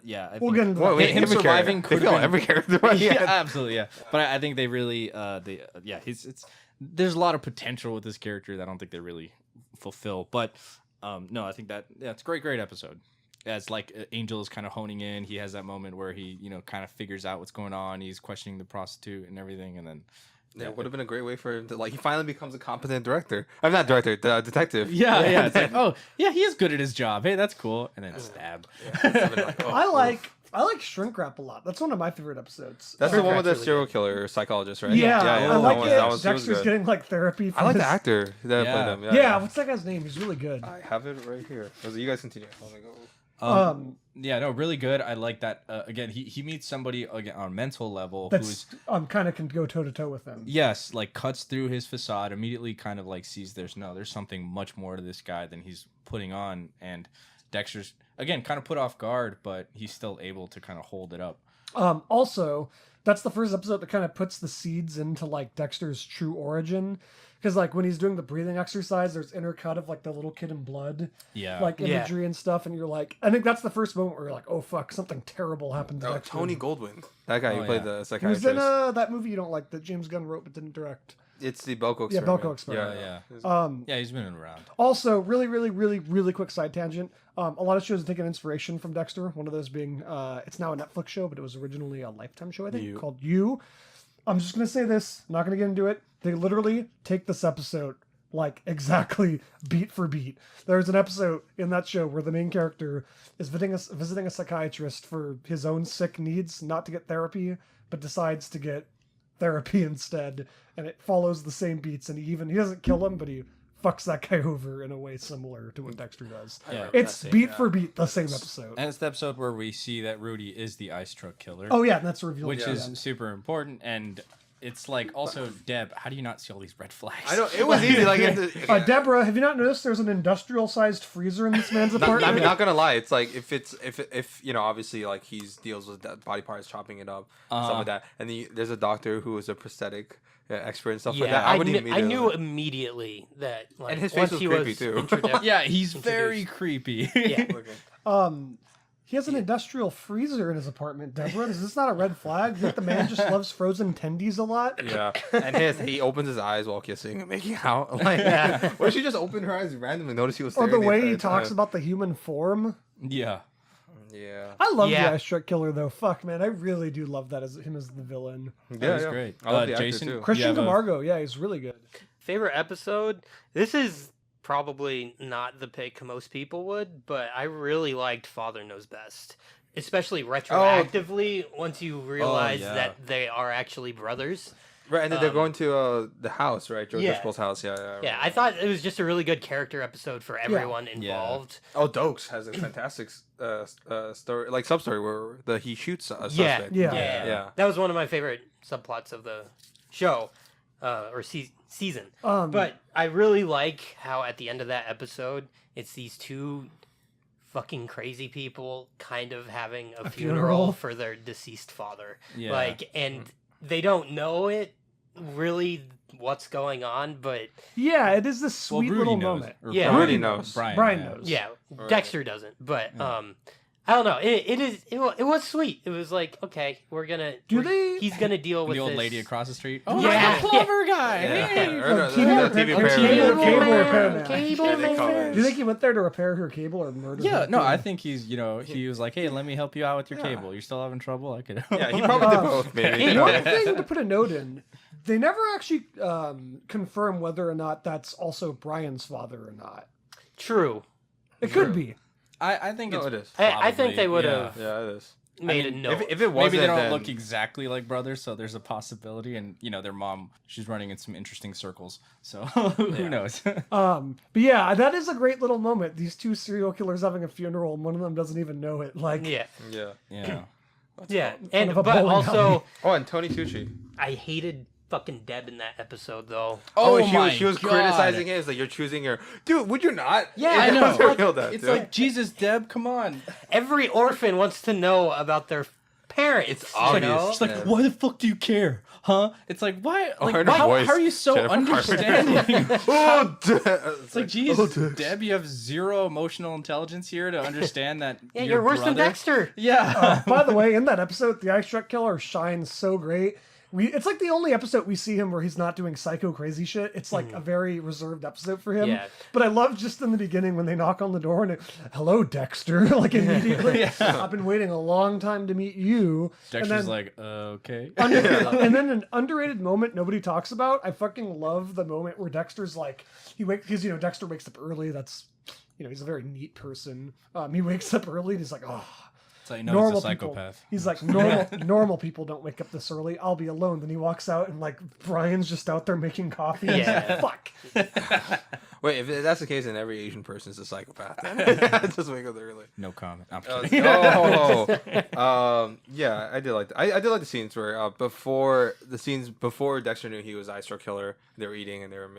Yeah, I we'll think get into that. him surviving could have been every character. Yeah, absolutely, yeah. But I think they really, there's a lot of potential with this character that I don't think they really fulfill. But no, I think it's a great episode. As like Angel is kind of honing in, he has that moment where he, you know, kind of figures out what's going on. He's questioning the prostitute and everything, and then. Yeah, it would have been a great way for him to, like, he finally becomes a competent director. I'm not director, detective. Yeah. It's like, oh, yeah, he is good at his job. Hey, that's cool. And then stab. I like Shrink Wrap a lot. That's one of my favorite episodes. That's the one with the serial killer psychologist, right? Yeah, I like it. That was Dexter's getting like therapy. I like the actor that played him. Yeah, what's that guy's name? He's really good. I have it right here. You guys continue. Let me go. Yeah, no, really good. I like that. Again, he meets somebody again on a mental level that's kind of can go toe to toe with him. Yes, like cuts through his facade, immediately kind of like sees there's something much more to this guy than he's putting on, and Dexter's again kind of put off guard, but he's still able to kind of hold it up. Also, that's the first episode that kind of puts the seeds into like Dexter's true origin. Because like when he's doing the breathing exercise, there's intercut of like the little kid in blood, like imagery and stuff, and you're like, I think that's the first moment where you're like, oh fuck, something terrible happened to Dexter. Tony Goldwyn, that guy who played the psychiatrist. He was in that movie you don't like that James Gunn wrote but didn't direct. It's the Belko Experiment. Yeah, Belko Experiment. Yeah, he's been around. Also, really quick side tangent. A lot of shows have taken inspiration from Dexter. One of those being, it's now a Netflix show, but it was originally a Lifetime show, I think, called You. I'm just going to say this. I'm not going to get into it. They literally take this episode like exactly beat for beat. There's an episode in that show where the main character is visiting a psychiatrist for his own sick needs, not to get therapy, but decides to get therapy instead. And it follows the same beats. And he doesn't kill him, but he fucks that guy over in a way similar to what Dexter does. Yeah. It's beat for beat the same episode. And it's the episode where we see that Rudy is the ice truck killer. Oh yeah, and that's revealed. Which at the is end. super important. And it's like also, Deb, how do you not see all these red flags? I know it was easy. Like, Deborah, have you not noticed there's an industrial-sized freezer in this man's apartment? I mean, not gonna lie. It's like if you know, obviously, like he deals with that body parts, chopping it up, stuff like that. And there's a doctor who is a prosthetic expert and stuff like that. I knew immediately that. Like, and his face was creepy too. Yeah, he's very creepy. Yeah. He has an industrial freezer in his apartment, Deborah. Is this not a red flag? You think the man just loves frozen tendies a lot? Yeah, and he opens his eyes while kissing and making out. Like, what if she just opened her eyes randomly? Notice he was. Or the way he entire talks time? about the human form. Yeah. Yeah. I love the Ice Truck Killer though. Fuck man, I really do love that as him as the villain. That was great. I love the Jason, actor too. Christian Camargo, yeah, he's really good. Favorite episode? This is probably not the pick most people would, but I really liked Father Knows Best. Especially retroactively, once you realize that they are actually brothers. Right, and then they're going to the house, right? George Yeah. Driscoll's house. Yeah. Yeah, I thought it was just a really good character episode for everyone involved. Oh, Dokes has a fantastic story, like sub story where he shoots a suspect. Yeah. That was one of my favorite subplots of the show or season. But I really like how at the end of that episode, it's these two fucking crazy people kind of having a funeral for their deceased father. Yeah. Like, and they don't know it really what's going on, but yeah, it is this sweet little moment. Yeah, Rudy knows. Brian knows. Yeah, Dexter doesn't, but I don't know. It was sweet. It was like, okay, he's gonna deal with the old this. lady across the street. Oh, yeah. clever guy. Hey. TV repairman. Do you think he went there to repair her cable or murder her? Yeah, no, I think he was like, hey, let me help you out with your cable. You're still having trouble? I could. Yeah, he probably did both, maybe. One thing to put a note in, they never actually confirm whether or not that's also Brian's father or not. True. It could be. I think it is. I think they would have Yeah, it is. made a note. If it wasn't, maybe they don't then... look exactly like brothers, so there's a possibility. And their mom, she's running in some interesting circles, so who knows? But yeah, that is a great little moment. These two serial killers having a funeral, and one of them doesn't even know it. Like, yeah, and but also, and Tony Tucci. I hated fucking Deb in that episode though. She was criticizing it. It's like, you're choosing your dude. Would you not? Yeah, I know. It's like, Jesus, Deb, come on. Every orphan wants to know about their parents. It's obvious. It's like, why the fuck do you care? Huh? It's like, why? Like, how are you so Jennifer understanding? It's like, geez, Dex. Deb, you have zero emotional intelligence here to understand that. You're worse than Dexter. Yeah. By the way, in that episode, the Ice Truck Killer shines so great. It's like the only episode we see him where he's not doing psycho crazy shit. It's like a very reserved episode for him. Yeah. But I love just in the beginning when they knock on the door and hello, Dexter, like immediately. I've been waiting a long time to meet you. Dexter's like, okay. And then an underrated moment nobody talks about. I fucking love the moment where Dexter's like, because Dexter wakes up early. That's, he's a very neat person. He wakes up early and he's like, oh. So he knows he's a psychopath. People, he's like, normal people don't wake up this early. I'll be alone. Then he walks out and like Brian's just out there making coffee. Yeah. Fuck. Wait, if that's the case, then every Asian person is a psychopath. Just wake up early. No comment. Yeah, I did like I did like the scenes where before Dexter knew he was Ice Truck Killer, they were eating and they were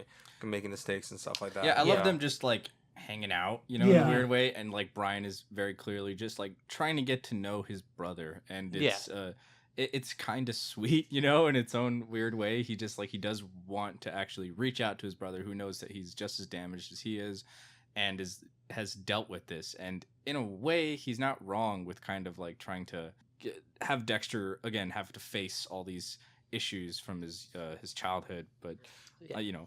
making the steaks and stuff like that. Yeah, I love them just like hanging out, in a weird way, and like Brian is very clearly just like trying to get to know his brother, and it's it's kind of sweet, in its own weird way. He just he does want to actually reach out to his brother, who knows that he's just as damaged as he is, and has dealt with this, and in a way he's not wrong with kind of like trying to have Dexter again have to face all these issues from his childhood, but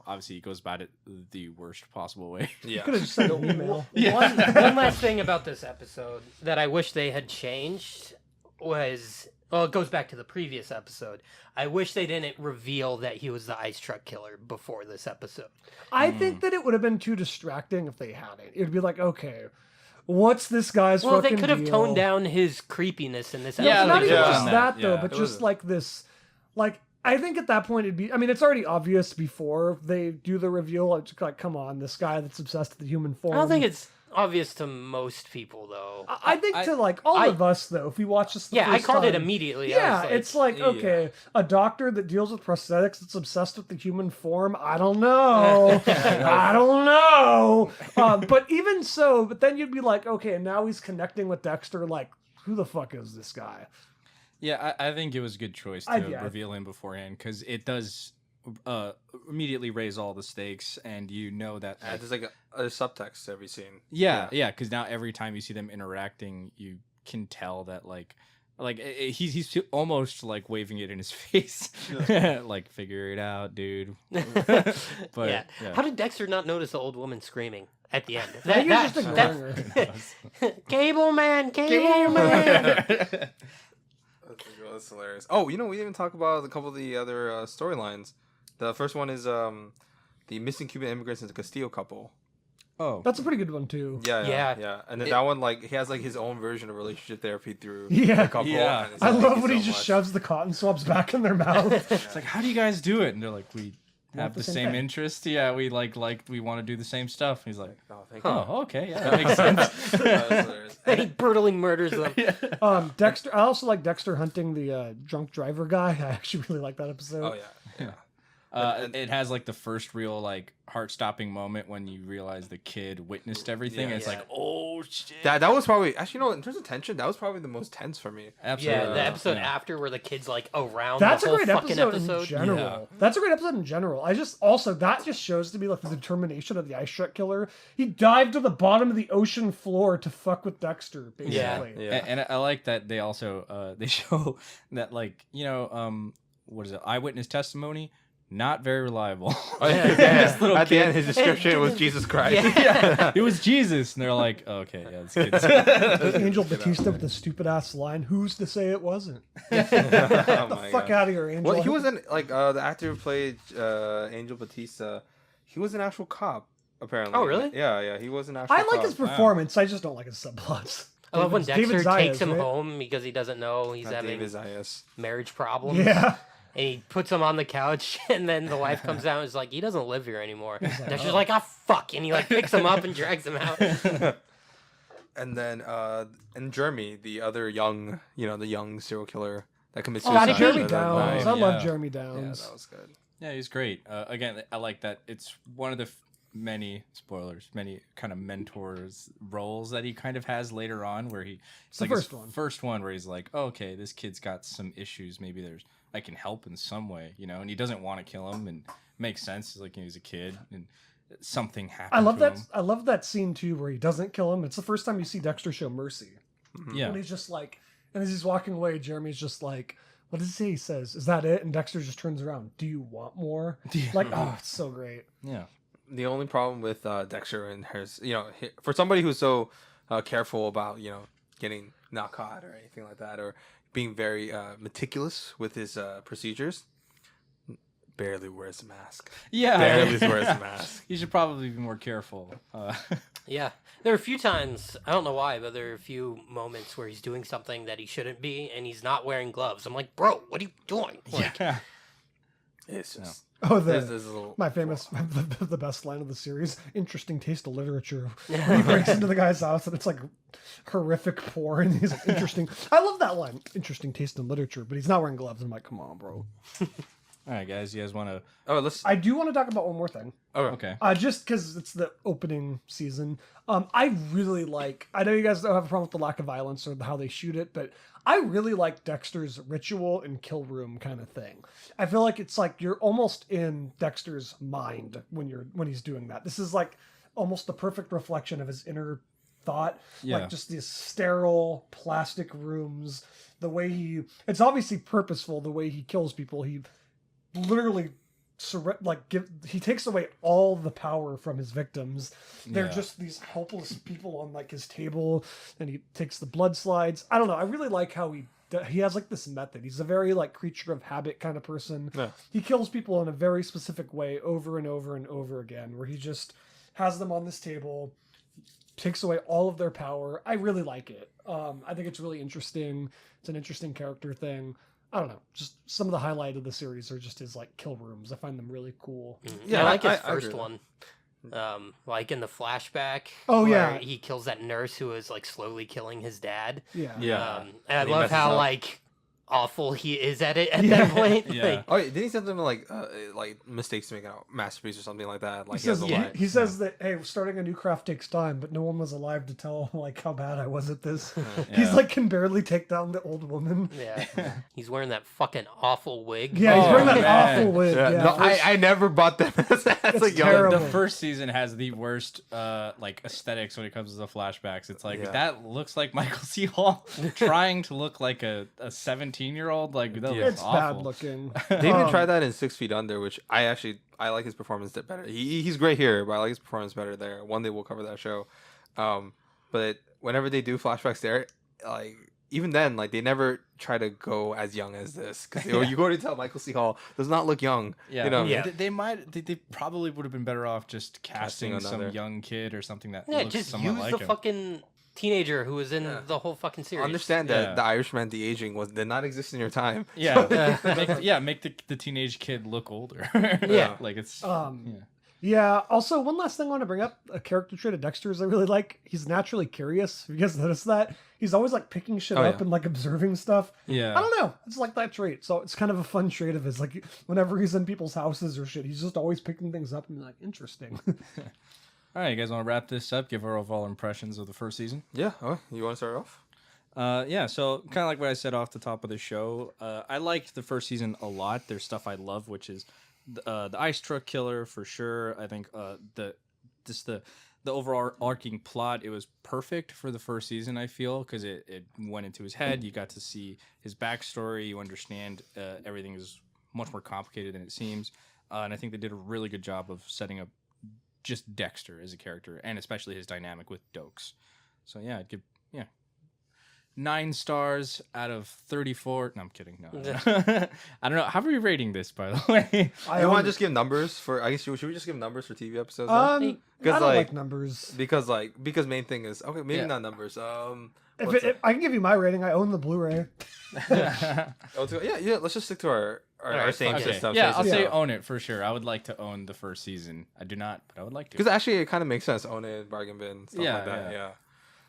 obviously he goes about it the worst possible way. Yeah, could have just sent an email. One last thing about this episode that I wish they had changed was, it goes back to the previous episode. I wish they didn't reveal that he was the Ice Truck Killer before this episode. I think that it would have been too distracting if they hadn't. It would be like, okay, what's this guy's fucking deal? Well, they could have toned down his creepiness in this episode. Yeah, not even just that though, but just like this, like, I think at that point it'd be. I mean, it's already obvious before they do the reveal. It's like, come on, this guy that's obsessed with the human form. I don't think it's obvious to most people though. I think to like all of us though, if we watch this, I first called it time, immediately. Yeah, I was it's like okay, a doctor that deals with prosthetics that's obsessed with the human form. I don't know. I don't know. But even so, but then you'd be like, okay, now he's connecting with Dexter. Like, who the fuck is this guy? Yeah, I think it was a good choice to reveal him beforehand because it does immediately raise all the stakes, and you know that there's like a subtext to every scene. Yeah, because now every time you see them interacting, you can tell that like he's almost like waving it in his face, like figure it out, dude. But how did Dexter not notice the old woman screaming at the end? Cable man. That's hilarious. Oh, you know, we didn't even talk about a couple of the other storylines. The first one is the missing Cuban immigrants and the Castillo couple. Oh, that's a pretty good one too. Yeah. And then that one, like, he has like his own version of relationship therapy through the couple. Yeah. And I love when he just shoves the cotton swabs back in their mouth. It's like, how do you guys do it? And they're like, we have the same interest. Yeah, we we want to do the same stuff. And he's like, okay, yeah, that makes sense. And he brutally murders them. Dexter. I also like Dexter hunting the drunk driver guy. I actually really like that episode. Oh yeah. It has like the first real like heart-stopping moment when you realize the kid witnessed everything, and it's like, oh shit. That was probably actually, you know, in terms of tension, that was probably the most tense for me. Absolutely. Yeah, the episode after where the kid's like around. That's the a whole great fucking episode in general. Yeah. That's a great episode in general. That just shows to me like the determination of the Ice Shrek killer. He dived to the bottom of the ocean floor to fuck with Dexter, basically. Yeah. And I like that they also they show that, like, you know, what is it? Eyewitness testimony. Not very reliable. Oh, yeah. At the end, his description was Jesus Christ. Yeah. It was Jesus, and they're like, okay, yeah, this kid's... Angel Batista with the stupid ass line. Who's to say it wasn't? Get Oh the my fuck God. out of here, Angel. Well, he wasn't like the actor who played Angel Batista. He was an actual cop, apparently. Oh, really? Yeah. He was an actual. I like cop. his performance. I just don't like his subplots. I love when David Dexter Zayas, takes him right? home because he doesn't know he's having David Zayas. marriage problems. Yeah. And he puts him on the couch, and then the wife comes out and is like, he doesn't live here anymore. Dexter's like, ah, fuck. And he like picks him up and drags him out. And then and Jeremy, the other young, the young serial killer that commits Oh, suicide. Jeremy at Downs. night. I love Yeah. Jeremy Yeah, Downs. that was good. Yeah, he's great. Again, I like that. It's one of the many kind of mentors roles that he kind of has later on, where it's the like first his one. first one where he's like, oh, okay, this kid's got some issues. Maybe I can help in some way, and he doesn't want to kill him, and makes sense. It's like he's a kid and something happened. I love to that. him. I love that scene too, where he doesn't kill him. It's the first time you see Dexter show mercy. Yeah. And he's just like, and as he's walking away, Jeremy's just like, what does he say? He says, "Is that it?" And Dexter just turns around. Do you want more? Like, oh, it's so great. Yeah. The only problem with Dexter and his, for somebody who's so careful about, getting not caught or anything like that, or being very meticulous with his procedures, barely wears a mask. Yeah. Barely wears a mask. You should probably be more careful. Yeah. There are a few times, I don't know why, but there are a few moments where he's doing something that he shouldn't be, and he's not wearing gloves. I'm like, bro, what are you doing? Like, Yeah. It's just... Oh, There's a little... my famous, the best line of the series. Interesting taste of literature. When he breaks into the guy's house and it's like horrific porn. He's like, interesting. I love that line. Interesting taste in literature, but he's not wearing gloves. I'm like, come on, bro. All right, guys. You guys want to? Oh, let's... I do want to talk about one more thing. Okay. Just because it's the opening season. I really like... I know you guys don't have a problem with the lack of violence or how they shoot it, but I really like Dexter's ritual and kill room kind of thing. I feel like it's like you're almost in Dexter's mind when he's doing that. This is like almost the perfect reflection of his inner thought. Yeah. Like just these sterile plastic rooms. The way it's obviously purposeful, the way he kills people. He literally he takes away all the power from his victims. They're just these helpless people on like his table, and he takes the blood slides. I don't know. I really like how he has like this method. He's a very like creature of habit kind of person. Yeah. He kills people in a very specific way over and over and over again, where he just has them on this table, takes away all of their power. I really like it. I think it's really interesting. It's an interesting character thing. I don't know. Just some of the highlight of the series are just his like kill rooms. I find them really cool. Yeah, I like his I first agree. one. Like in the flashback. Oh, where yeah. he kills that nurse who is like slowly killing his dad. Yeah. Yeah. And I And he love messes how up. like awful he is at it at Yeah. that point. Yeah. Like, Oh, yeah, didn't he send them like mistakes to make a masterpiece or something like that? Like He says, has a yeah. lie. he says that, hey, starting a new craft takes time, but no one was alive to tell like how bad I was at this. He's Yeah. like can barely take down the old woman. yeah. He's wearing that fucking awful wig. Yeah, he's Oh, wearing that man. awful wig. Yeah, Yeah, no, I never bought them as a It's young. terrible. The first season has the worst like aesthetics when it comes to the flashbacks. It's like Yeah. that looks like Michael C. Hall trying to look like a 17-year-old. Like that Yeah. looks it's awful. bad looking. They even Um, tried that in 6 Feet Under, which I like his performance better. He's great here, but I like his performance better there. One day we'll cover that show. But whenever they do flashbacks there, like even then, like they never try to go as young as this because you go to tell Michael C. Hall does not look young. Yeah, You know? Yeah. They probably would have been better off just casting some another. young kid or something that Yeah, looks just somewhat use like the him. fucking teenager who was in Yeah. the whole fucking series. Understand that Yeah. the Irishman de-aging did not exist in your time. Yeah, make the teenage kid look older. Yeah. like it's Yeah. Also, one last thing I want to bring up: a character trait of Dexter's I really like. He's naturally curious. Have you guys noticed that? He's always like picking shit Oh, up yeah. and like observing stuff. yeah. I don't know. It's like that trait. So it's kind of a fun trait of his. Like whenever he's in people's houses or shit, he's just always picking things up and be like, interesting. All right, you guys want to wrap this up? Give our overall impressions of the first season. Yeah. Oh, you want to start off? Yeah, so kind of like what I said off the top of the show, I liked the first season a lot. There's stuff I love, which is the ice truck killer for sure. I think the overall arcing plot, it was perfect for the first season. I feel because it went into his head. You got to see his backstory. You understand everything is much more complicated than it seems, and I think they did a really good job of setting up just Dexter as a character, and especially his dynamic with Dokes. So yeah, I'd give 9 stars out of 34. No, I'm kidding. No, I don't know. How are we rating this, by the way? I You want own- to just give numbers for? I guess should we just give numbers for TV episodes? then? I Because, don't like like- numbers. because main thing is okay. Maybe Yeah. not numbers. If I can give you my rating, I own the Blu-ray. Yeah. Let's just stick to our Alright, same fuck it. system. Yeah, I'll say Yeah. own it for sure. I would like to own the first season. I do not, but I would like to. Because actually, it kind of makes sense. Own it, bargain bin, stuff Yeah, like that. yeah.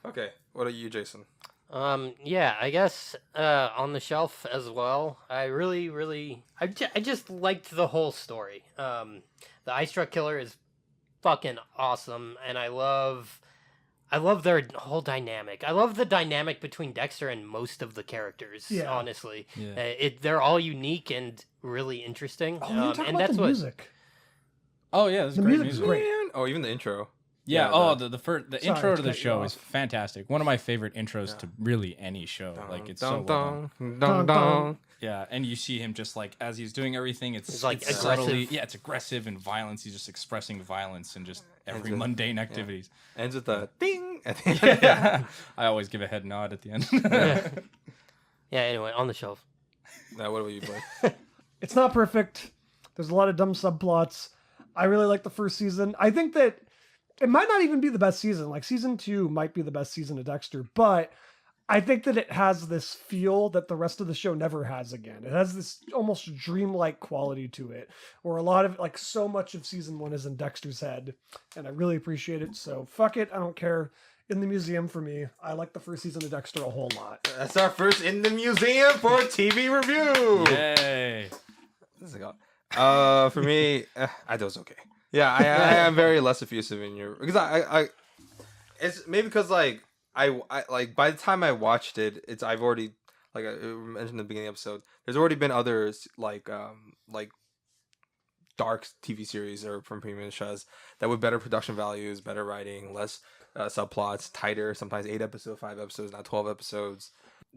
Yeah. Okay. What are you, Jason? Yeah, I guess on the shelf as well. I really, I just liked the whole story. The ice truck killer is fucking awesome, and I love their whole dynamic. I love the dynamic between Dexter and most of the characters. Yeah. Honestly, Yeah. they're all unique and really interesting. Oh, we didn't talk and about that's the what. music. Oh yeah, this is The great music's music. great. Man. Oh, even the intro. Yeah. Yeah, Oh, the- the Sorry intro to to the cut you show is off. fantastic. One of my favorite intros to really any show. Like it's so well done. Dun, dun, dun. Yeah, and you see him just like as he's doing everything. It's like, it's subtly- aggressive. yeah, it's aggressive and violence. He's just expressing violence and just every just- mundane activities. Ends with the ding. At the end. Yeah. I always give a head nod at the end. Yeah. Anyway, on the shelf. Now, what about you, Blake? It's not perfect. There's a lot of dumb subplots. I really like the first season. I think that it might not even be the best season. Like season 2 might be the best season of Dexter, but I think that it has this feel that the rest of the show never has again. It has this almost dreamlike quality to it, where a lot of like so much of season 1 is in Dexter's head, and I really appreciate it. So fuck it, I don't care. In the museum for me. I like the first season of Dexter a whole lot. That's our first in the museum for TV review. Yay! This is for me, I thought it was okay. Yeah, I am very less effusive in your because I it's maybe because like I like by the time I watched it, I've already like I mentioned in the beginning of the episode. There's already been others like dark TV series or from premium shows that with better production values, better writing, less subplots, tighter, sometimes 8 episodes, 5 episodes, not 12 episodes.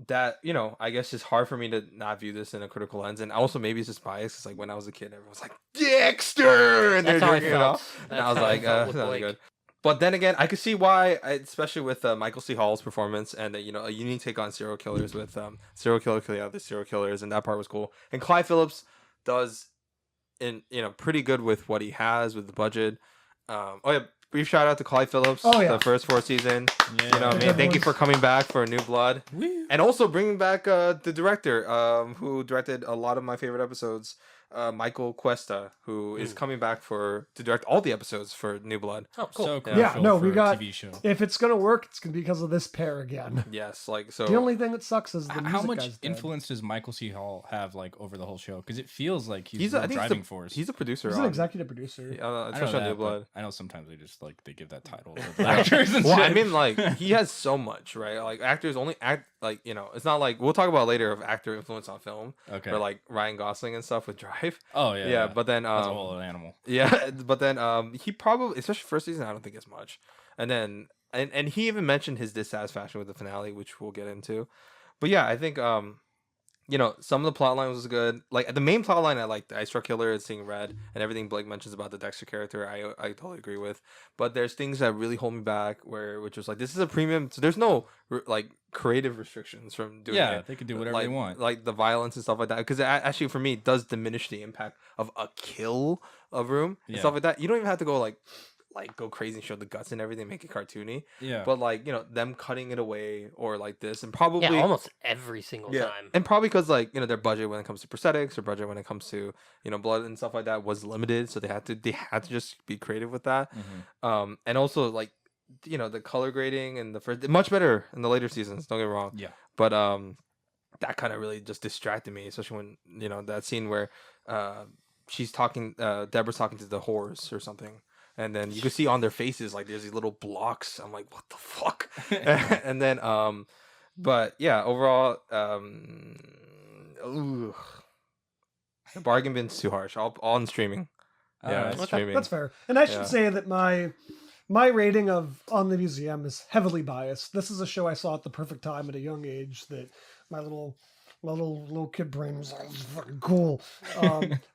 That, you know, I guess it's hard for me to not view this in a critical lens. And also maybe it's just bias because like when I was a kid, everyone was like, Dexter! And they're That's how I drinking it all. felt. And That's I was how I like, felt with that's not Blake. good. But then again, I could see why, especially with Michael C. Hall's performance and, you know, a unique take on serial killers with serial killer killing other serial killers. And that part was cool. And Clyde Phillips does, pretty good with what he has with the budget. brief shout out to Clyde Phillips. Oh, yeah. The first 4 season. Yeah. You know what I mean? Thank you for coming back for New Blood. Woo. And also bringing back the director who directed a lot of my favorite episodes, Michael Cuesta, who is coming back to direct all the episodes for New Blood. Oh, cool. So Yeah. crucial no, for we a got- TV show. If it's gonna work, it's gonna be because of this pair again. Yes, like so. The only thing that sucks is the music How much guy's dead. influence does Michael C. Hall have like over the whole show? Because it feels like he's he's the I think driving force. he's a producer. He's an on- executive producer. I know especially on that, New Blood. but I know sometimes they just like they give that title to the actors and Well, shit. I mean, like he has so much, right? Like actors only act like it's not like we'll talk about later of actor influence on film, okay. or like Ryan Gosling and stuff with Drive. Oh yeah. Yeah, but then that's a whole other animal. yeah, but then he probably, especially first season, I don't think as much. And then and he even mentioned his dissatisfaction with the finale, which we'll get into. But yeah, I think some of the plot lines was good. Like the main plot line I liked, the Ice Truck Killer and Seeing Red, and everything Blake mentions about the Dexter character, I totally agree with. But there's things that really hold me back, which was like this is a premium, so there's no like creative restrictions from doing Yeah, it. they can do whatever like, they want. like the violence and stuff like that. Because actually, for me, it does diminish the impact of a kill of room and Yeah. stuff like that. You don't even have to go like go crazy and show the guts and everything, make it cartoony. Yeah. But like them cutting it away or like this, and probably Yeah, almost every single time. and probably because like their budget when it comes to prosthetics or budget when it comes to blood and stuff like that was limited, so they had to just be creative with that. Mhm. And also like the color grading and the first much better in the later seasons. Don't get me wrong. Yeah. But that kind of really just distracted me, especially when that scene where she's talking, Deborah's talking to the whores or something. And then you can see on their faces like there's these little blocks. I'm like, what the fuck? And then but yeah, overall the bargain bin's too harsh. All on streaming. Yeah, Alright. it's Okay, streaming. that's fair. And I should Yeah. say that my rating of On the Museum is heavily biased. This is a show I saw at the perfect time at a young age that my little kid brain was like, "This is fucking cool."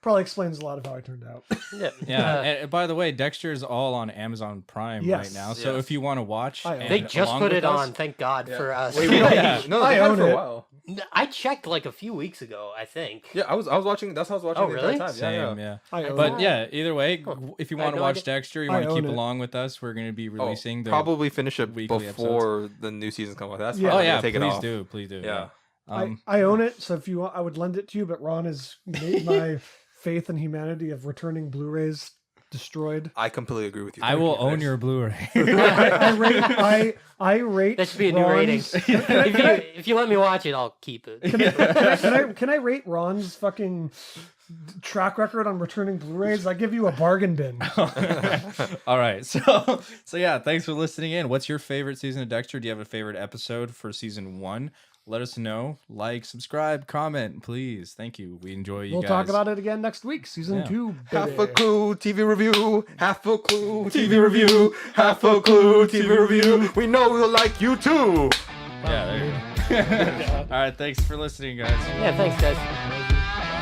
Probably explains a lot of how I turned out. Yeah. Yeah, and by the way, Dexter is all on Amazon Prime Yes. right now. So Yes. if you want to watch, I own and They just along put with it us- on, thank God for us. Wait, we Yeah. no, I they had own it for it. a while. I checked like a few weeks ago, I think. Yeah, I was watching. That's how I was watching Oh, the really? entire time. Same, Yeah. yeah. I own But it. yeah, either way, Huh. if you I had want to no watch idea. Dexter, you I want to keep own it. along with us, we're going to be releasing the. Probably finish it weekly before the new season comes out. That's Yeah. fine. Oh I'm yeah, gonna take it please off. do, please do. Yeah. I own it, so if you want, I would lend it to you. But Ron has made my faith in humanity of returning Blu-rays destroyed. I completely agree with you. I Thank will you, own guys. your Blu-ray. I rate. That should be a new rating. Ron's- if you let me watch it, I'll keep it. Can I rate Ron's fucking track record on returning Blu-rays? I give you a bargain bin. All right, so yeah, thanks for listening in. What's your favorite season of Dexter? Do you have a favorite episode for season 1? Let us know. Like, subscribe, comment, please. Thank you. We enjoy you We'll guys. talk about it again next week, season Yeah. 2. Half baby. a clue TV review. Half a clue TV review. Half a clue TV review. We know we'll like you too. Yeah, there you go. All right, thanks for listening, guys. Yeah, thanks, guys.